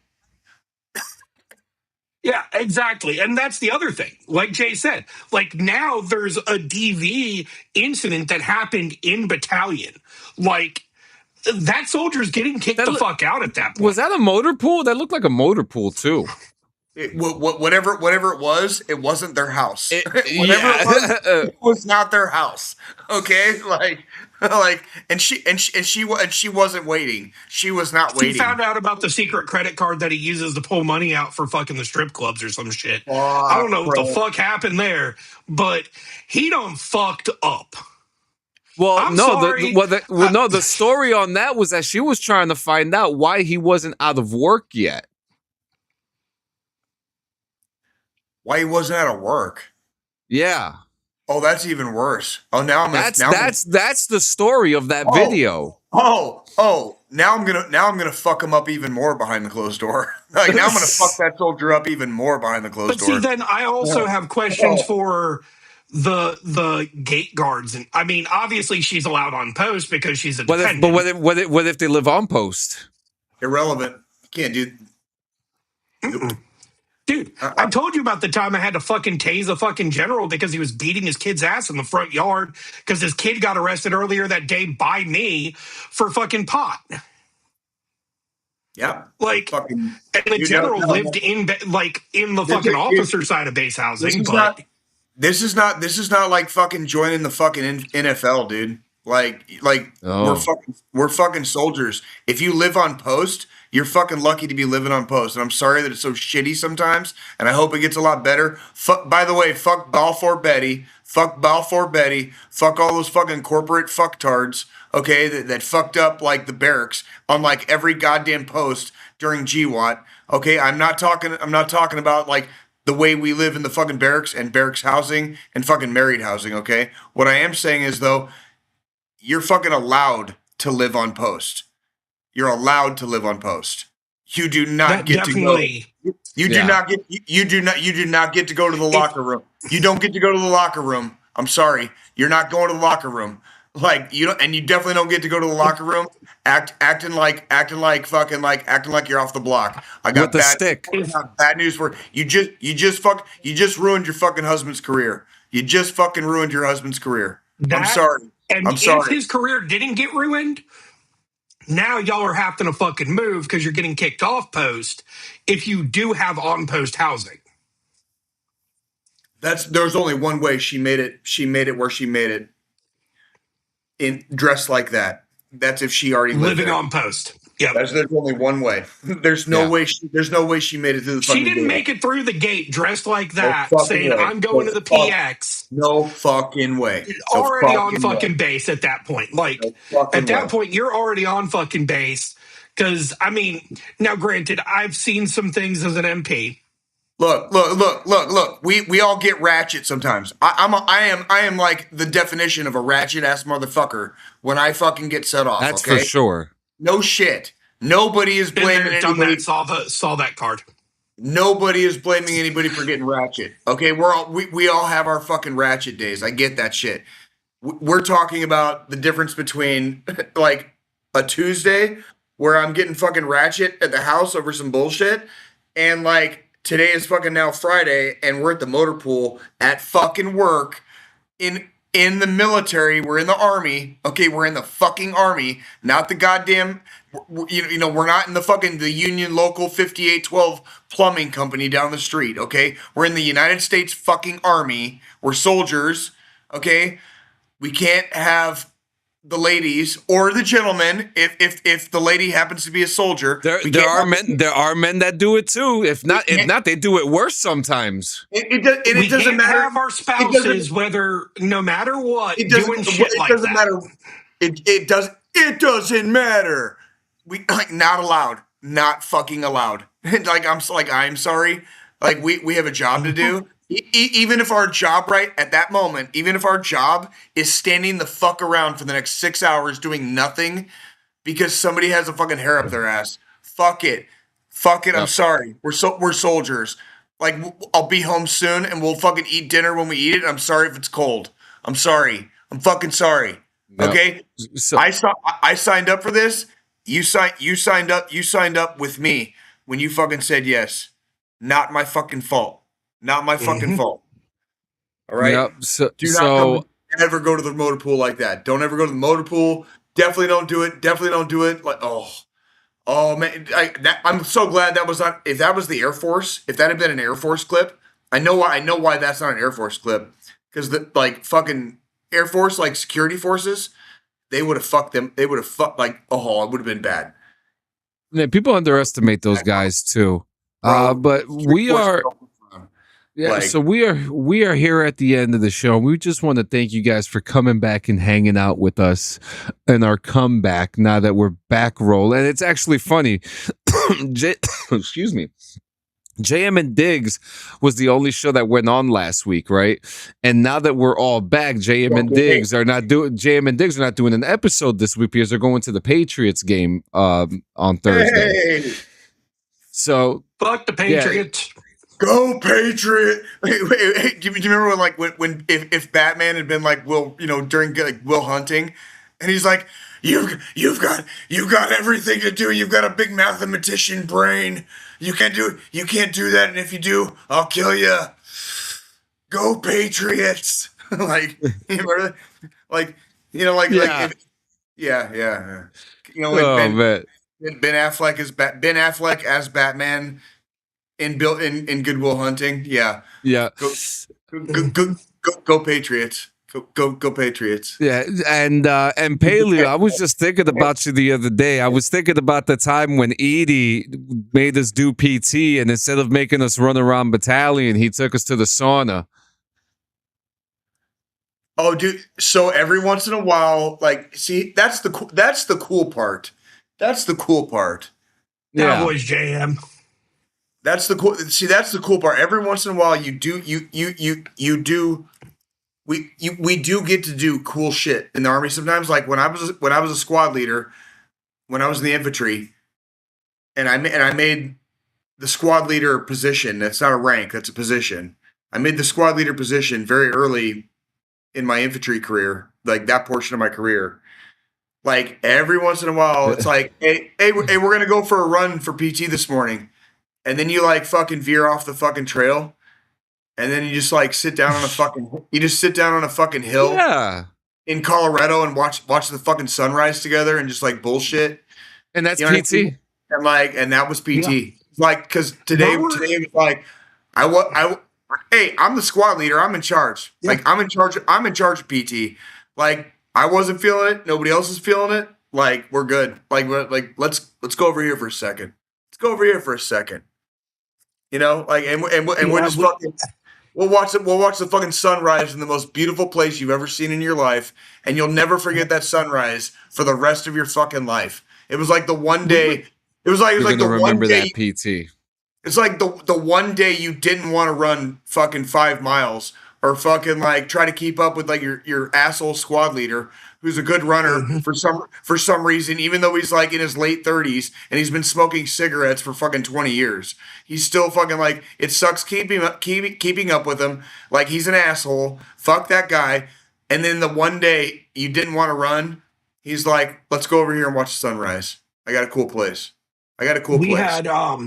Speaker 2: Yeah, exactly. And that's the other thing. Like Jay said, like now there's a DV incident that happened in battalion. Like that soldier's getting kicked the fuck out at that point.
Speaker 3: Was that a motor pool? That looked like a motor pool too.
Speaker 4: Whatever it was, it wasn't their house. It was not their house. Okay, and she wasn't waiting. She was not waiting.
Speaker 2: He found out about the secret credit card that he uses to pull money out for fucking the strip clubs or some shit. I don't know what the fuck happened there, but he done fucked up.
Speaker 3: Well, the story on that was that she was trying to find out why he wasn't out of work yet.
Speaker 4: Why he wasn't out of work?
Speaker 3: Yeah.
Speaker 4: Oh, that's even worse. Oh, now I'm gonna,
Speaker 3: That's the story of that video.
Speaker 4: Now I'm gonna fuck him up even more behind the closed door. Like now I'm gonna fuck that soldier up even more behind the closed
Speaker 2: But
Speaker 4: door.
Speaker 2: see, then I also have questions for the gate guards, and I mean, obviously she's allowed on post because she's a dependent.
Speaker 3: What if they live on post?
Speaker 4: Irrelevant. Can't do.
Speaker 2: Dude, I told you about the time I had to fucking tase a fucking general because he was beating his kid's ass in the front yard because his kid got arrested earlier that day by me for fucking pot.
Speaker 4: Yeah.
Speaker 2: Like,
Speaker 4: fucking,
Speaker 2: and the general lived in the fucking officer side of base housing,
Speaker 4: this is not like fucking joining the fucking NFL, dude. We're fucking soldiers. If you live on post, you're fucking lucky to be living on post. And I'm sorry that it's so shitty sometimes, and I hope it gets a lot better. By the way, fuck Balfour Betty. Fuck Balfour Betty. Fuck all those fucking corporate fucktards, okay, that fucked up like the barracks on like every goddamn post during GWAT. Okay, I'm not talking about like the way we live in the fucking barracks and barracks housing and fucking married housing, okay? What I am saying is though, you're fucking allowed to live on post. You're allowed to live on post. You do not get to go. You do not get to go to the locker room. You don't get to go to the locker room. I'm sorry. You're not going to the locker room. Like you don't, and you definitely don't get to go to the locker room acting like you're off the block. I got bad news for you. You just ruined your fucking husband's career. You just fucking ruined your husband's career. I'm sorry.
Speaker 2: And if his career didn't get ruined, now y'all are having to fucking move because you're getting kicked off post if you do have on post housing.
Speaker 4: There's only one way she made it. She made it where she made it. In dressed like that. That's if she already lived
Speaker 2: living
Speaker 4: there.
Speaker 2: on post. Yeah,
Speaker 4: there's only one way. There's no way. There's no way she made it through the.
Speaker 2: She didn't make it through the gate dressed like that, saying I'm going to the PX.
Speaker 4: No fucking way.
Speaker 2: Already on fucking base at that point. Like at that point, you're already on fucking base. Because I mean, now granted, I've seen some things as an MP.
Speaker 4: Look. We all get ratchet sometimes. I am like the definition of a ratchet ass motherfucker when I fucking get set off.
Speaker 3: That's for sure.
Speaker 4: No shit. Nobody is blaming anybody.
Speaker 2: Saw that card.
Speaker 4: Nobody is blaming anybody for getting ratchet. Okay, we all have our fucking ratchet days. I get that shit. We're talking about the difference between like a Tuesday where I'm getting fucking ratchet at the house over some bullshit and like today is fucking now Friday, and we're at the motor pool at fucking work in the military. We're in the army. Okay, we're in the fucking army, not the goddamn. You know, we're not in the Union Local 5812 plumbing company down the street. Okay, we're in the United States fucking Army. We're soldiers. Okay, we can't have the ladies or the gentlemen if the lady happens to be a soldier.
Speaker 3: There are men that do it too. If not, they do it worse sometimes.
Speaker 2: It doesn't matter. Have our spouses, no matter what, doing shit like that.
Speaker 4: Matter. It doesn't matter. We like not allowed. Not fucking allowed. I'm sorry. Like we have a job to do. Even if our job at that moment, even if our job is standing the fuck around for the next 6 hours doing nothing because somebody has a fucking hair up their ass, fuck it. I'm sorry. We're soldiers. Like I'll be home soon and we'll fucking eat dinner when we eat it. I'm sorry if it's cold. I'm sorry. I'm fucking sorry. Okay. So I signed up for this. You signed up with me when you fucking said yes. Not my fucking fault. Not my fucking fault. All right.
Speaker 3: Yep.
Speaker 4: Do not ever go to the motor pool like that. Don't ever go to the motor pool. Definitely don't do it. Definitely don't do it. Like oh man, I'm so glad that was not. If that was the Air Force, if that had been an Air Force clip, I know why that's not an Air Force clip. Because the like fucking Air Force like security forces, they would have fucked them. They would have fucked like it would have been bad.
Speaker 3: Yeah, people underestimate those guys too. But we are. Yeah, so we are here at the end of the show. We just want to thank you guys for coming back and hanging out with us in our comeback now that we're back roll. And it's actually funny. Excuse me. JM and Diggs was the only show that went on last week, right? And now that we're all back, JM and Diggs are not doing an episode this week because they're going to the Patriots game on Thursday.
Speaker 4: Hey,
Speaker 3: So
Speaker 2: Fuck the Patriots.
Speaker 4: go Patriot! Wait. Do you remember when, like, when if Batman had been like Will, during like Will Hunting, and he's like, you've got everything to do. You've got a big mathematician brain. You can't do that. And if you do, I'll kill you. Go Patriots! Like, you remember that? Like,
Speaker 3: Yeah.
Speaker 4: yeah.
Speaker 3: Man.
Speaker 4: Ben Affleck as Batman in Good Will Hunting. Yeah.
Speaker 3: Yeah.
Speaker 4: Go Patriots. Go Patriots.
Speaker 3: Yeah, and Paleo, I was just thinking about you the other day. I was thinking about the time when Edie made us do PT, and instead of making us run around battalion, he took us to the sauna.
Speaker 4: Oh, dude. So every once in a while, like, see, that's the cool part. That's the cool part.
Speaker 3: Yeah.
Speaker 2: Cowboys JM.
Speaker 4: That's the cool. See, that's the cool part. Every once in a while, we do get to do cool shit in the Army. Sometimes, like when I was a squad leader, when I was in the infantry, and I made the squad leader position. That's not a rank. That's a position. I made the squad leader position very early in my infantry career, like that portion of my career. Like every once in a while, it's like, hey, we're gonna go for a run for PT this morning, and then you like fucking veer off the fucking trail, and then you just like sit down on a fucking hill,
Speaker 3: Yeah.
Speaker 4: in Colorado and watch the fucking sunrise together and just like bullshit.
Speaker 3: And that's
Speaker 4: You know what I
Speaker 3: PT.
Speaker 4: mean? And that was PT.
Speaker 2: Yeah.
Speaker 4: Like, because today it was like, hey, I'm the squad leader. I'm in charge.
Speaker 2: Yeah.
Speaker 4: Like, I'm in charge of PT. Like, I wasn't feeling it. Nobody else is feeling it. Like, we're good. Like, let's go over here for a second. Let's go over here for a second. You know, like, and we're just fucking. We'll watch the fucking sunrise in the most beautiful place you've ever seen in your life, and you'll never forget that sunrise for the rest of your fucking life. It was like the one day. It was like the one day.
Speaker 3: That PT.
Speaker 4: It's like the one day you didn't want to run fucking 5 miles or fucking like try to keep up with like your asshole squad leader who's a good runner for some reason, even though he's like in his late 30s and he's been smoking cigarettes for fucking 20 years. He's still fucking like, it sucks keeping up with him. Like, he's an asshole. Fuck that guy. And then the one day you didn't want to run, he's like, let's go over here and watch the sunrise. I got a cool place.
Speaker 2: We had I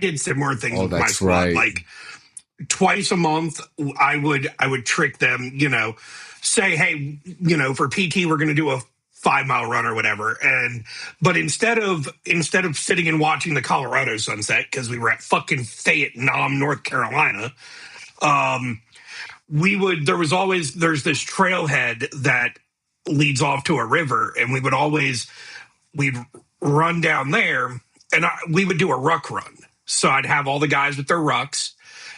Speaker 2: did similar things with my squad.
Speaker 3: Right.
Speaker 2: Like twice a month, I would trick them, say, hey, for PT we're gonna do a 5-mile run or whatever. But instead of sitting and watching the Colorado sunset, because we were at fucking Fayette, North Carolina, there's this trailhead that leads off to a river, and we'd run down there, and we would do a ruck run. So I'd have all the guys with their rucks,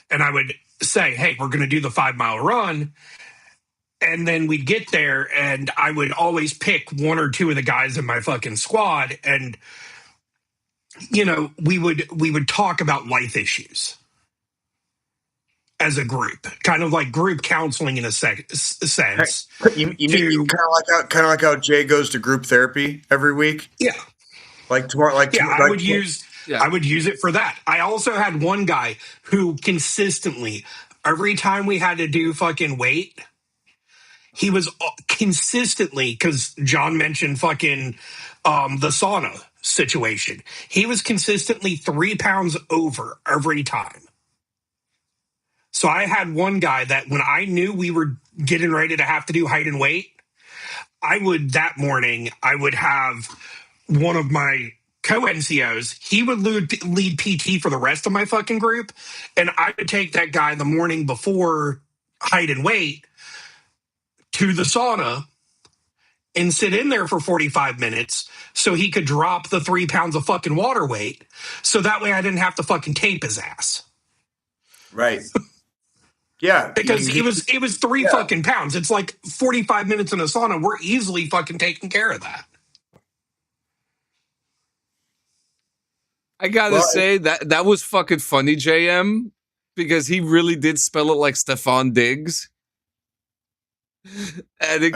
Speaker 2: and I would say, hey, we're going to do the 5-mile run. And then we'd get there, and I would always pick one or two of the guys in my fucking squad, and we would talk about life issues as a group, kind of like group counseling in a sense.
Speaker 4: You mean kind of like how Jay goes to group therapy every week?
Speaker 2: Yeah.
Speaker 4: Like tomorrow,
Speaker 2: I would use it for that. I also had one guy who consistently, every time we had to do fucking weight, he was consistently, because John mentioned fucking the sauna situation. He was consistently 3 pounds over every time. So I had one guy that when I knew we were getting ready to have to do height and weight, that morning, I would have one of my co-NCOs, he would lead PT for the rest of my fucking group, and I would take that guy the morning before height and weight to the sauna and sit in there for 45 minutes so he could drop the 3 pounds of fucking water weight, so that way I didn't have to fucking tape his ass.
Speaker 4: Right. Yeah.
Speaker 2: Because it was 3 fucking pounds. It's like 45 minutes in a sauna. We're easily fucking taking care of that.
Speaker 3: I gotta say that was fucking funny, JM, because he really did spell it like Stefan Diggs. And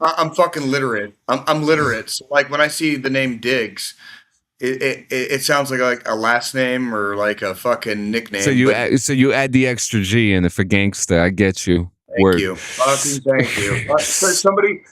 Speaker 4: I'm fucking literate. I'm literate. So like when I see the name Diggs, it sounds like a last name or like a fucking nickname.
Speaker 3: So you add the extra G in it for gangster. I get you.
Speaker 4: Thank you. Fucking thank you.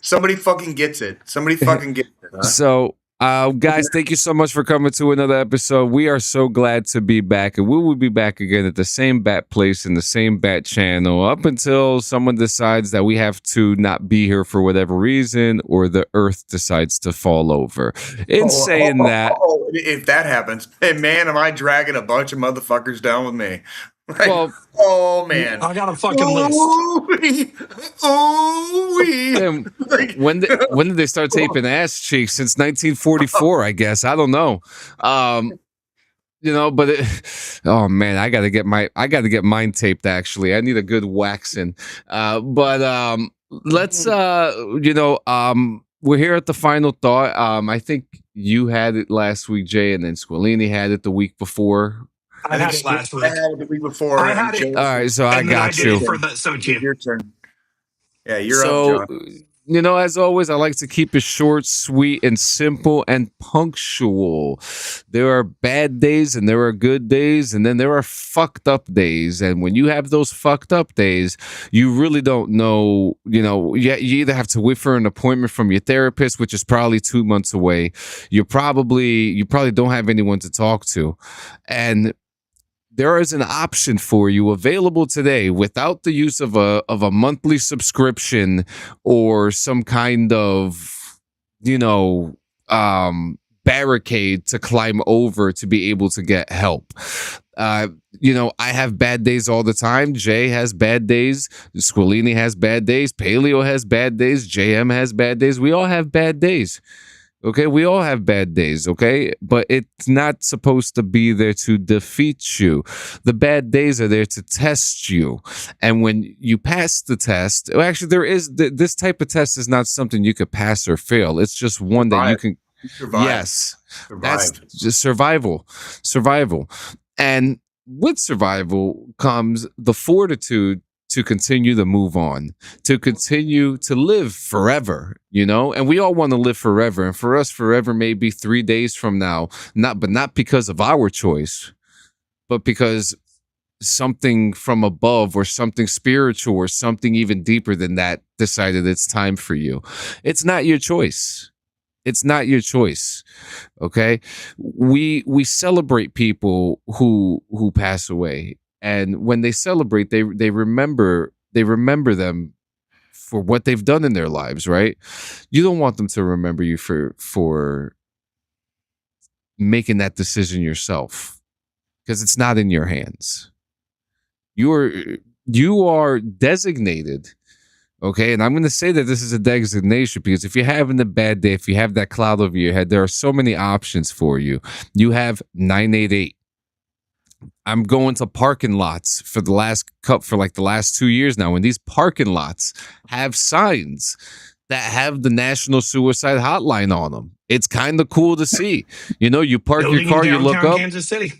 Speaker 4: Somebody fucking gets it. Somebody fucking gets it. Huh?
Speaker 3: So, guys, thank you so much for coming to another episode. We are so glad to be back, and we will be back again at the same bat place in the same bat channel up until someone decides that we have to not be here for whatever reason, or the earth decides to fall over.
Speaker 4: If that happens, hey man, am I dragging a bunch of motherfuckers down with me? Right.
Speaker 3: Well,
Speaker 4: oh man,
Speaker 2: I got a fucking list.
Speaker 3: When did they start taping ass cheeks? Since 1944, I guess. I don't know. But oh man, I gotta get mine taped. Actually, I need a good waxing. Let's we're here at the final thought. I think you had it last week, Jay, and then Squillini had it the week before.
Speaker 2: I had it last week.
Speaker 4: I had it the week before.
Speaker 2: I had it.
Speaker 3: All right, so I got you.
Speaker 4: Your turn. Yeah, you're up, John.
Speaker 3: As always, I like to keep it short, sweet, and simple and punctual. There are bad days and there are good days, and then there are fucked up days. And when you have those fucked up days, you really don't know, you either have to wait for an appointment from your therapist, which is probably 2 months away. You probably don't have anyone to talk to. And there is an option for you available today without the use of a monthly subscription or some kind of, barricade to climb over to be able to get help. I have bad days all the time. Jay has bad days. Squillini has bad days. Paleo has bad days. JM has bad days. We all have bad days. Okay, we all have bad days, okay? But it's not supposed to be there to defeat you. The bad days are there to test you. And when you pass the test, actually, this type of test is not something you could pass or fail. It's just one that you can...
Speaker 4: Survive.
Speaker 3: Yes, that's just survival. And with survival comes the fortitude to continue to move on, to continue to live forever, and we all want to live forever. And for us, forever may be 3 days from now, not because of our choice, but because something from above or something spiritual or something even deeper than that decided it's time for you. It's not your choice. It's not your choice. Okay. We celebrate people who pass away. And when they celebrate, they remember them for what they've done in their lives, right? You don't want them to remember you for making that decision yourself, because it's not in your hands. You are designated, okay? And I'm going to say that this is a designation because if you're having a bad day, if you have that cloud over your head, there are so many options for you. You have 988. I'm going to parking lots for the last 2 years now, and these parking lots have signs that have the National Suicide Hotline on them. It's kind of cool to see. You park your car, you look up.
Speaker 2: Kansas City.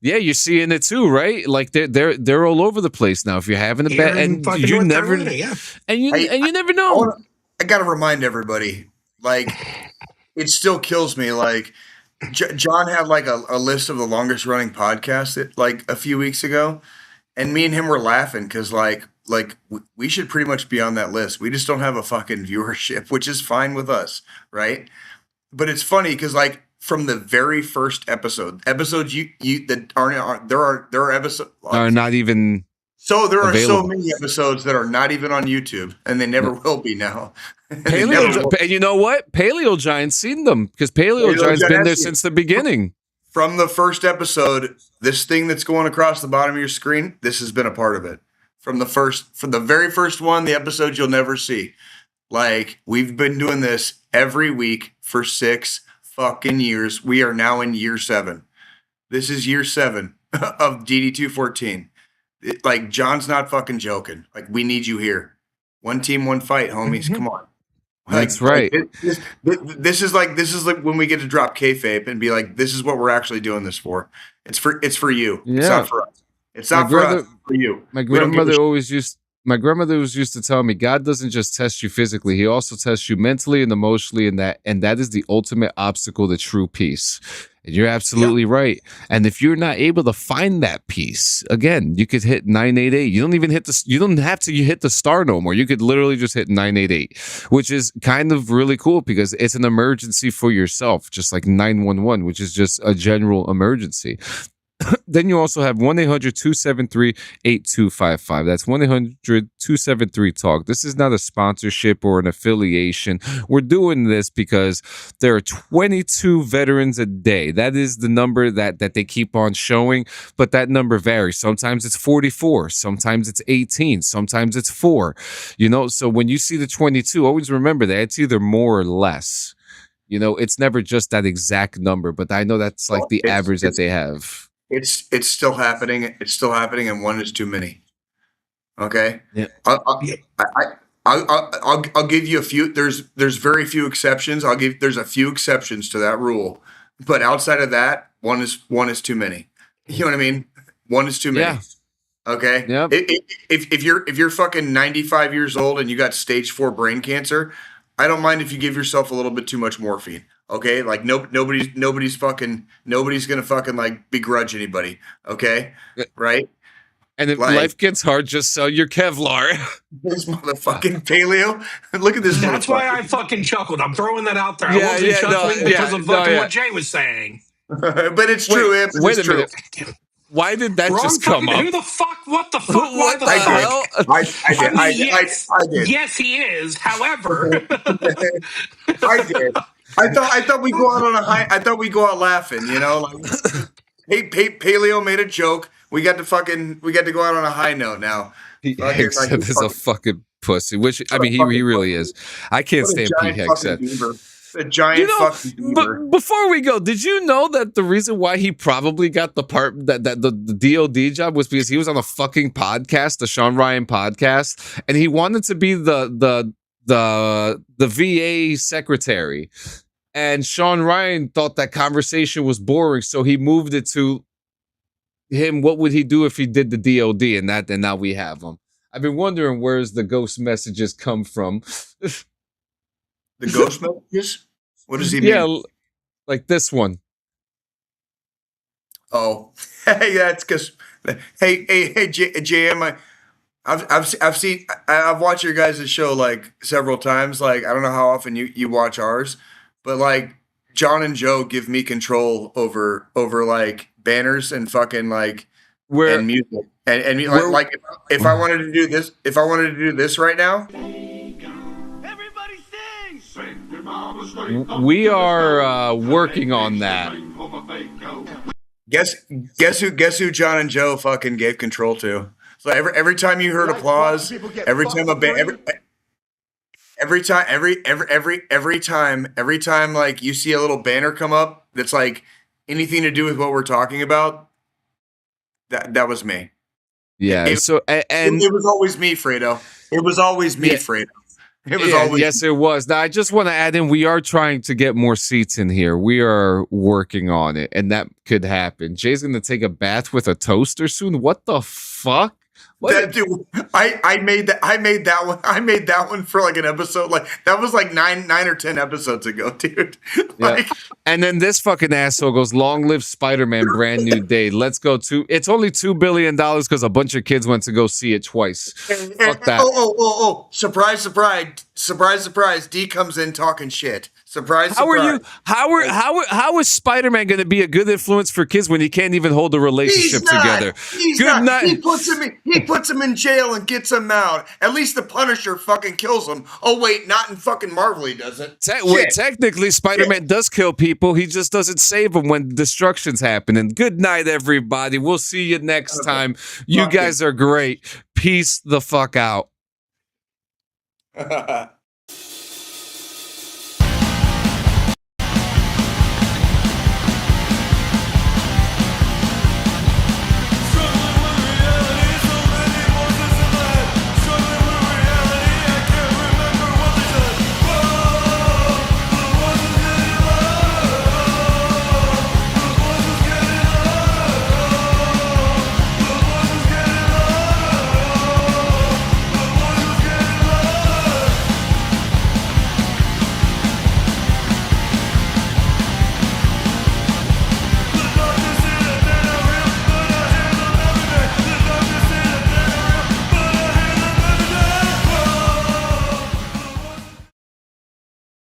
Speaker 3: Yeah, you're seeing it too, right? Like they're all over the place now. If you're having a bad, and you never, and you never know.
Speaker 4: I got to remind everybody, like, it still kills me, like. John had like a list of the longest running podcasts like a few weeks ago, and me and him were laughing because like we should pretty much be on that list. We just don't have a fucking viewership, which is fine with us, right? But it's funny because like from the very first episodes you that aren't there are episodes
Speaker 3: are not even.
Speaker 4: So there are
Speaker 3: available.
Speaker 4: so many episodes that are not even on YouTube, and they never will be now.
Speaker 3: And you know what? Paleo Giant's seen them because Paleo Giant's been there since the beginning.
Speaker 4: From the first episode, this thing that's going across the bottom of your screen, this has been a part of it. From the very first one, the episode you'll never see. Like, we've been doing this every week for 6 fucking years. We are now in year 7. This is year 7 of DD214. Like, John's not fucking joking. Like, we need you here. One team, one fight, homies. Come on.
Speaker 3: That's right.
Speaker 4: This is like when we get to drop kayfabe and be like, this is what we're actually doing this for. It's for you.
Speaker 3: Yeah.
Speaker 4: It's not for us. It's not for us. It's for you.
Speaker 3: My grandmother always used to tell me, God doesn't just test you physically, he also tests you mentally and emotionally, and that is the ultimate obstacle to true peace. And you're absolutely right. And if you're not able to find that peace, again, you could hit 988. You don't have to hit the star no more. You could literally just hit 988, which is kind of really cool because it's an emergency for yourself, just like 911, which is just a general emergency. Then you also have 1-800-273-8255. That's 1-800-273-TALK. This is not a sponsorship or an affiliation. We're doing this because there are 22 veterans a day. That is the number that they keep on showing, but that number varies. Sometimes it's 44, sometimes it's 18, sometimes it's 4. So when you see the 22, always remember that it's either more or less. It's never just that exact number, but I know that's like the average that they have.
Speaker 4: It's still happening. It's still happening, and one is too many. Okay.
Speaker 3: Yeah.
Speaker 4: I'll give you a few. There's very few exceptions. There's a few exceptions to that rule, but outside of that, one is too many. You know what I mean? One is too many.
Speaker 3: Yeah.
Speaker 4: Okay.
Speaker 3: Yeah.
Speaker 4: If you're fucking 95 years old and you got stage 4 brain cancer, I don't mind if you give yourself a little bit too much morphine. Okay, like nobody's gonna fucking like begrudge anybody. Okay, right?
Speaker 3: And if life gets hard, just sell your Kevlar.
Speaker 4: This motherfucking paleo. Look at this.
Speaker 2: That's why I fucking chuckled. I'm throwing that out there. I wasn't chuckling because of what Jay was saying.
Speaker 4: But it's true.
Speaker 3: Wait a minute. Why did that just come up?
Speaker 2: Who the fuck? What the fuck? What the hell?
Speaker 4: I did.
Speaker 2: Yes, he is. However,
Speaker 4: I did. I thought we go out on a high. I thought we go out laughing. Like, hey, Paleo made a joke. We got to go out on a high note now.
Speaker 3: Pete Hegseth is a fucking pussy. Which he really is. I can't stand Pete Hegseth.
Speaker 4: A giant fucking beaver.
Speaker 3: But before we go, did you know that the reason why he probably got the part that the DOD job was because he was on a fucking podcast, the Sean Ryan podcast, and he wanted to be the VA secretary, and Sean Ryan thought that conversation was boring, so he moved it to him. What would he do if he did the DOD? And now we have him. I've been wondering where's the ghost messages come from.
Speaker 4: The ghost messages? What does he mean?
Speaker 3: Yeah, like this one.
Speaker 4: Oh, hey, that's because hey, JM, I've watched your guys' show like several times. Like, I don't know how often you watch ours, but like John and Joe give me control over like banners and fucking like and music and like if I wanted to do this right now.
Speaker 3: We are working on that.
Speaker 4: Guess who John and Joe fucking gave control to? So every time you heard applause, every time like you see a little banner come up that's like anything to do with what we're talking about, that was me.
Speaker 3: Yeah.
Speaker 4: It was always me, Fredo. It was always me, Fredo.
Speaker 3: Yes, it was. Now, I just want to add in, we are trying to get more seats in here. We are working on it, and that could happen. Jay's going to take a bath with a toaster soon. What the fuck?
Speaker 4: Dude, I made that one. I made that one for like an episode. Like that was like 9 or 10 episodes ago, dude. Like,
Speaker 3: yeah. And then this fucking asshole goes, "Long live Spider-Man, brand new day. Let's go to." It's only $2 billion because a bunch of kids went to go see it twice. Fuck that.
Speaker 4: Oh! Surprise! D comes in talking shit. Surprise!
Speaker 3: How are you? How is Spider-Man going to be a good influence for kids when he can't even hold a relationship together?
Speaker 4: Good night. He puts him in jail and gets him out. At least the Punisher fucking kills him. Oh wait, not in fucking Marvel he doesn't.
Speaker 3: Technically, Spider-Man does kill people. He just doesn't save them when destruction's happening. Good night, everybody. We'll see you next time. You guys are great. Peace the fuck out.